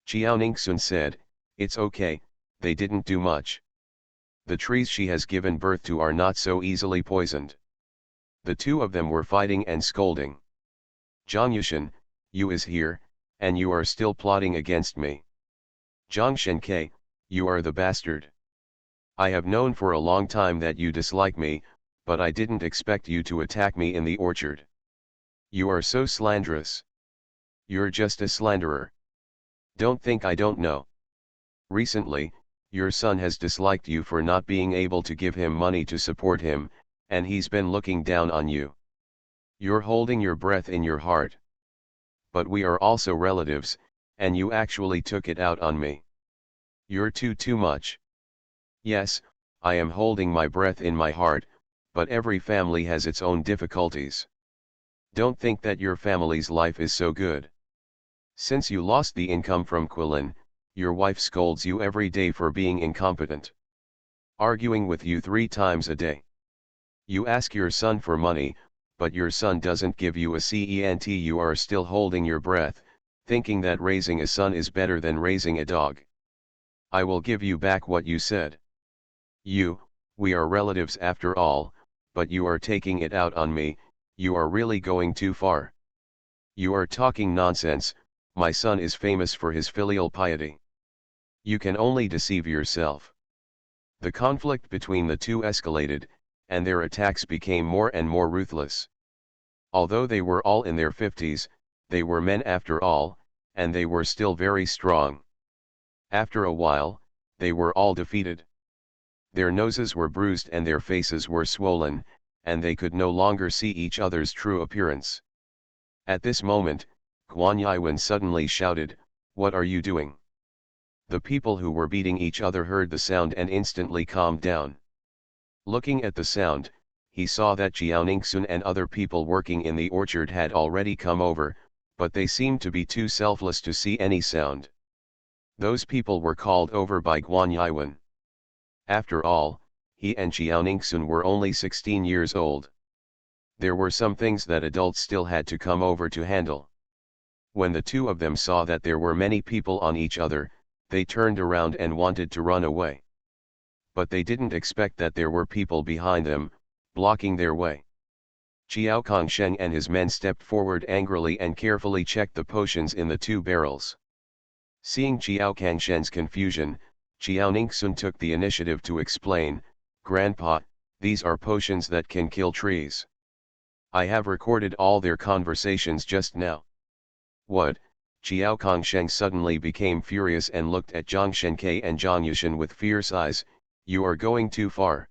Qiao Ningxun said, it's okay, they didn't do much. The trees she has given birth to are not so easily poisoned. The two of them were fighting and scolding. Zhang Yushan, you is here, and you are still plotting against me. Zhang Shenke, you are the bastard. I have known for a long time that you dislike me, but I didn't expect you to attack me in the orchard. You are so slanderous. You're just a slanderer. Don't think I don't know. Recently, your son has disliked you for not being able to give him money to support him, and he's been looking down on you. You're holding your breath in your heart. But we are also relatives, and you actually took it out on me. You're too much. Yes, I am holding my breath in my heart, but every family has its own difficulties. Don't think that your family's life is so good. Since you lost the income from Quilin, your wife scolds you every day for being incompetent. Arguing with you 3 times a day. You ask your son for money, but your son doesn't give you a cent. You are still holding your breath, thinking that raising a son is better than raising a dog. I will give you back what you said. We are relatives after all, but you are taking it out on me, you are really going too far. You are talking nonsense, my son is famous for his filial piety. You can only deceive yourself. The conflict between the two escalated, and their attacks became more and more ruthless. Although they were all in their 50s, they were men after all, and they were still very strong. After a while, they were all defeated. Their noses were bruised and their faces were swollen, and they could no longer see each other's true appearance. At this moment, Guan Yiwen suddenly shouted, "What are you doing?" The people who were beating each other heard the sound and instantly calmed down. Looking at the sound, he saw that Jiao Ningxun and other people working in the orchard had already come over, but they seemed to be too selfless to see any sound. Those people were called over by Guan Yiwen. After all, he and Jiao Ningxun were only 16 years old. There were some things that adults still had to come over to handle. When the two of them saw that there were many people on each other, they turned around and wanted to run away. But they didn't expect that there were people behind them, blocking their way. Jiao Kongsheng and his men stepped forward angrily and carefully checked the potions in the two barrels. Seeing Jiao Kongsheng's confusion, Jiao Ningxun took the initiative to explain, "Grandpa, these are potions that can kill trees. I have recorded all their conversations just now." "What?" Jiao Kongsheng suddenly became furious and looked at Zhang Shenkei and Zhang Yushan with fierce eyes. "You are going too far.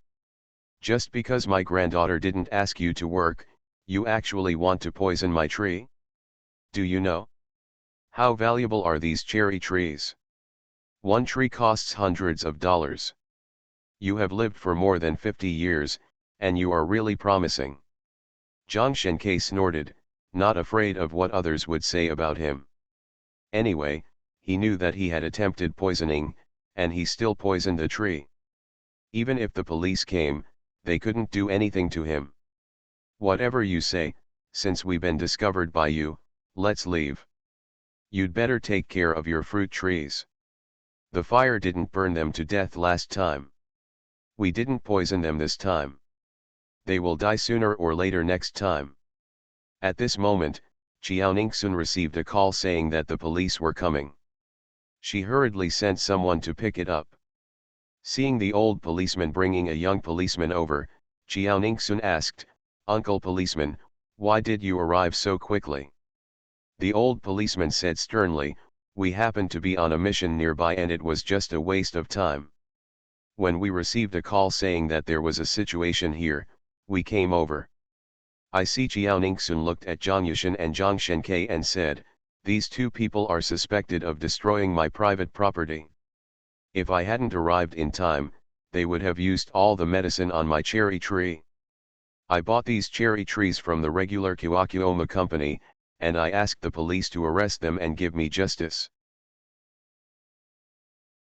Just because my granddaughter didn't ask you to work, you actually want to poison my tree? Do you know? How valuable are these cherry trees? One tree costs hundreds of dollars. You have lived for more than 50 years, and you are really promising." Zhang Shenkei snorted, not afraid of what others would say about him. Anyway, he knew that he had attempted poisoning, and he still poisoned the tree. Even if the police came, they couldn't do anything to him. "Whatever you say, since we've been discovered by you, let's leave. You'd better take care of your fruit trees. The fire didn't burn them to death last time. We didn't poison them this time. They will die sooner or later next time." At this moment, Jiao Ningxun received a call saying that the police were coming. She hurriedly sent someone to pick it up. Seeing the old policeman bringing a young policeman over, Jiao Ningxun asked, "Uncle policeman, why did you arrive so quickly?" The old policeman said sternly, "We happened to be on a mission nearby and it was just a waste of time. When we received a call saying that there was a situation here, we came over." I see. Jiao Ningxun looked at Zhang Yushan and Zhang Shenkei and said, "These two people are suspected of destroying my private property. If I hadn't arrived in time, they would have used all the medicine on my cherry tree. I bought these cherry trees from the regular Kiwakioma company, and I asked the police to arrest them and give me justice.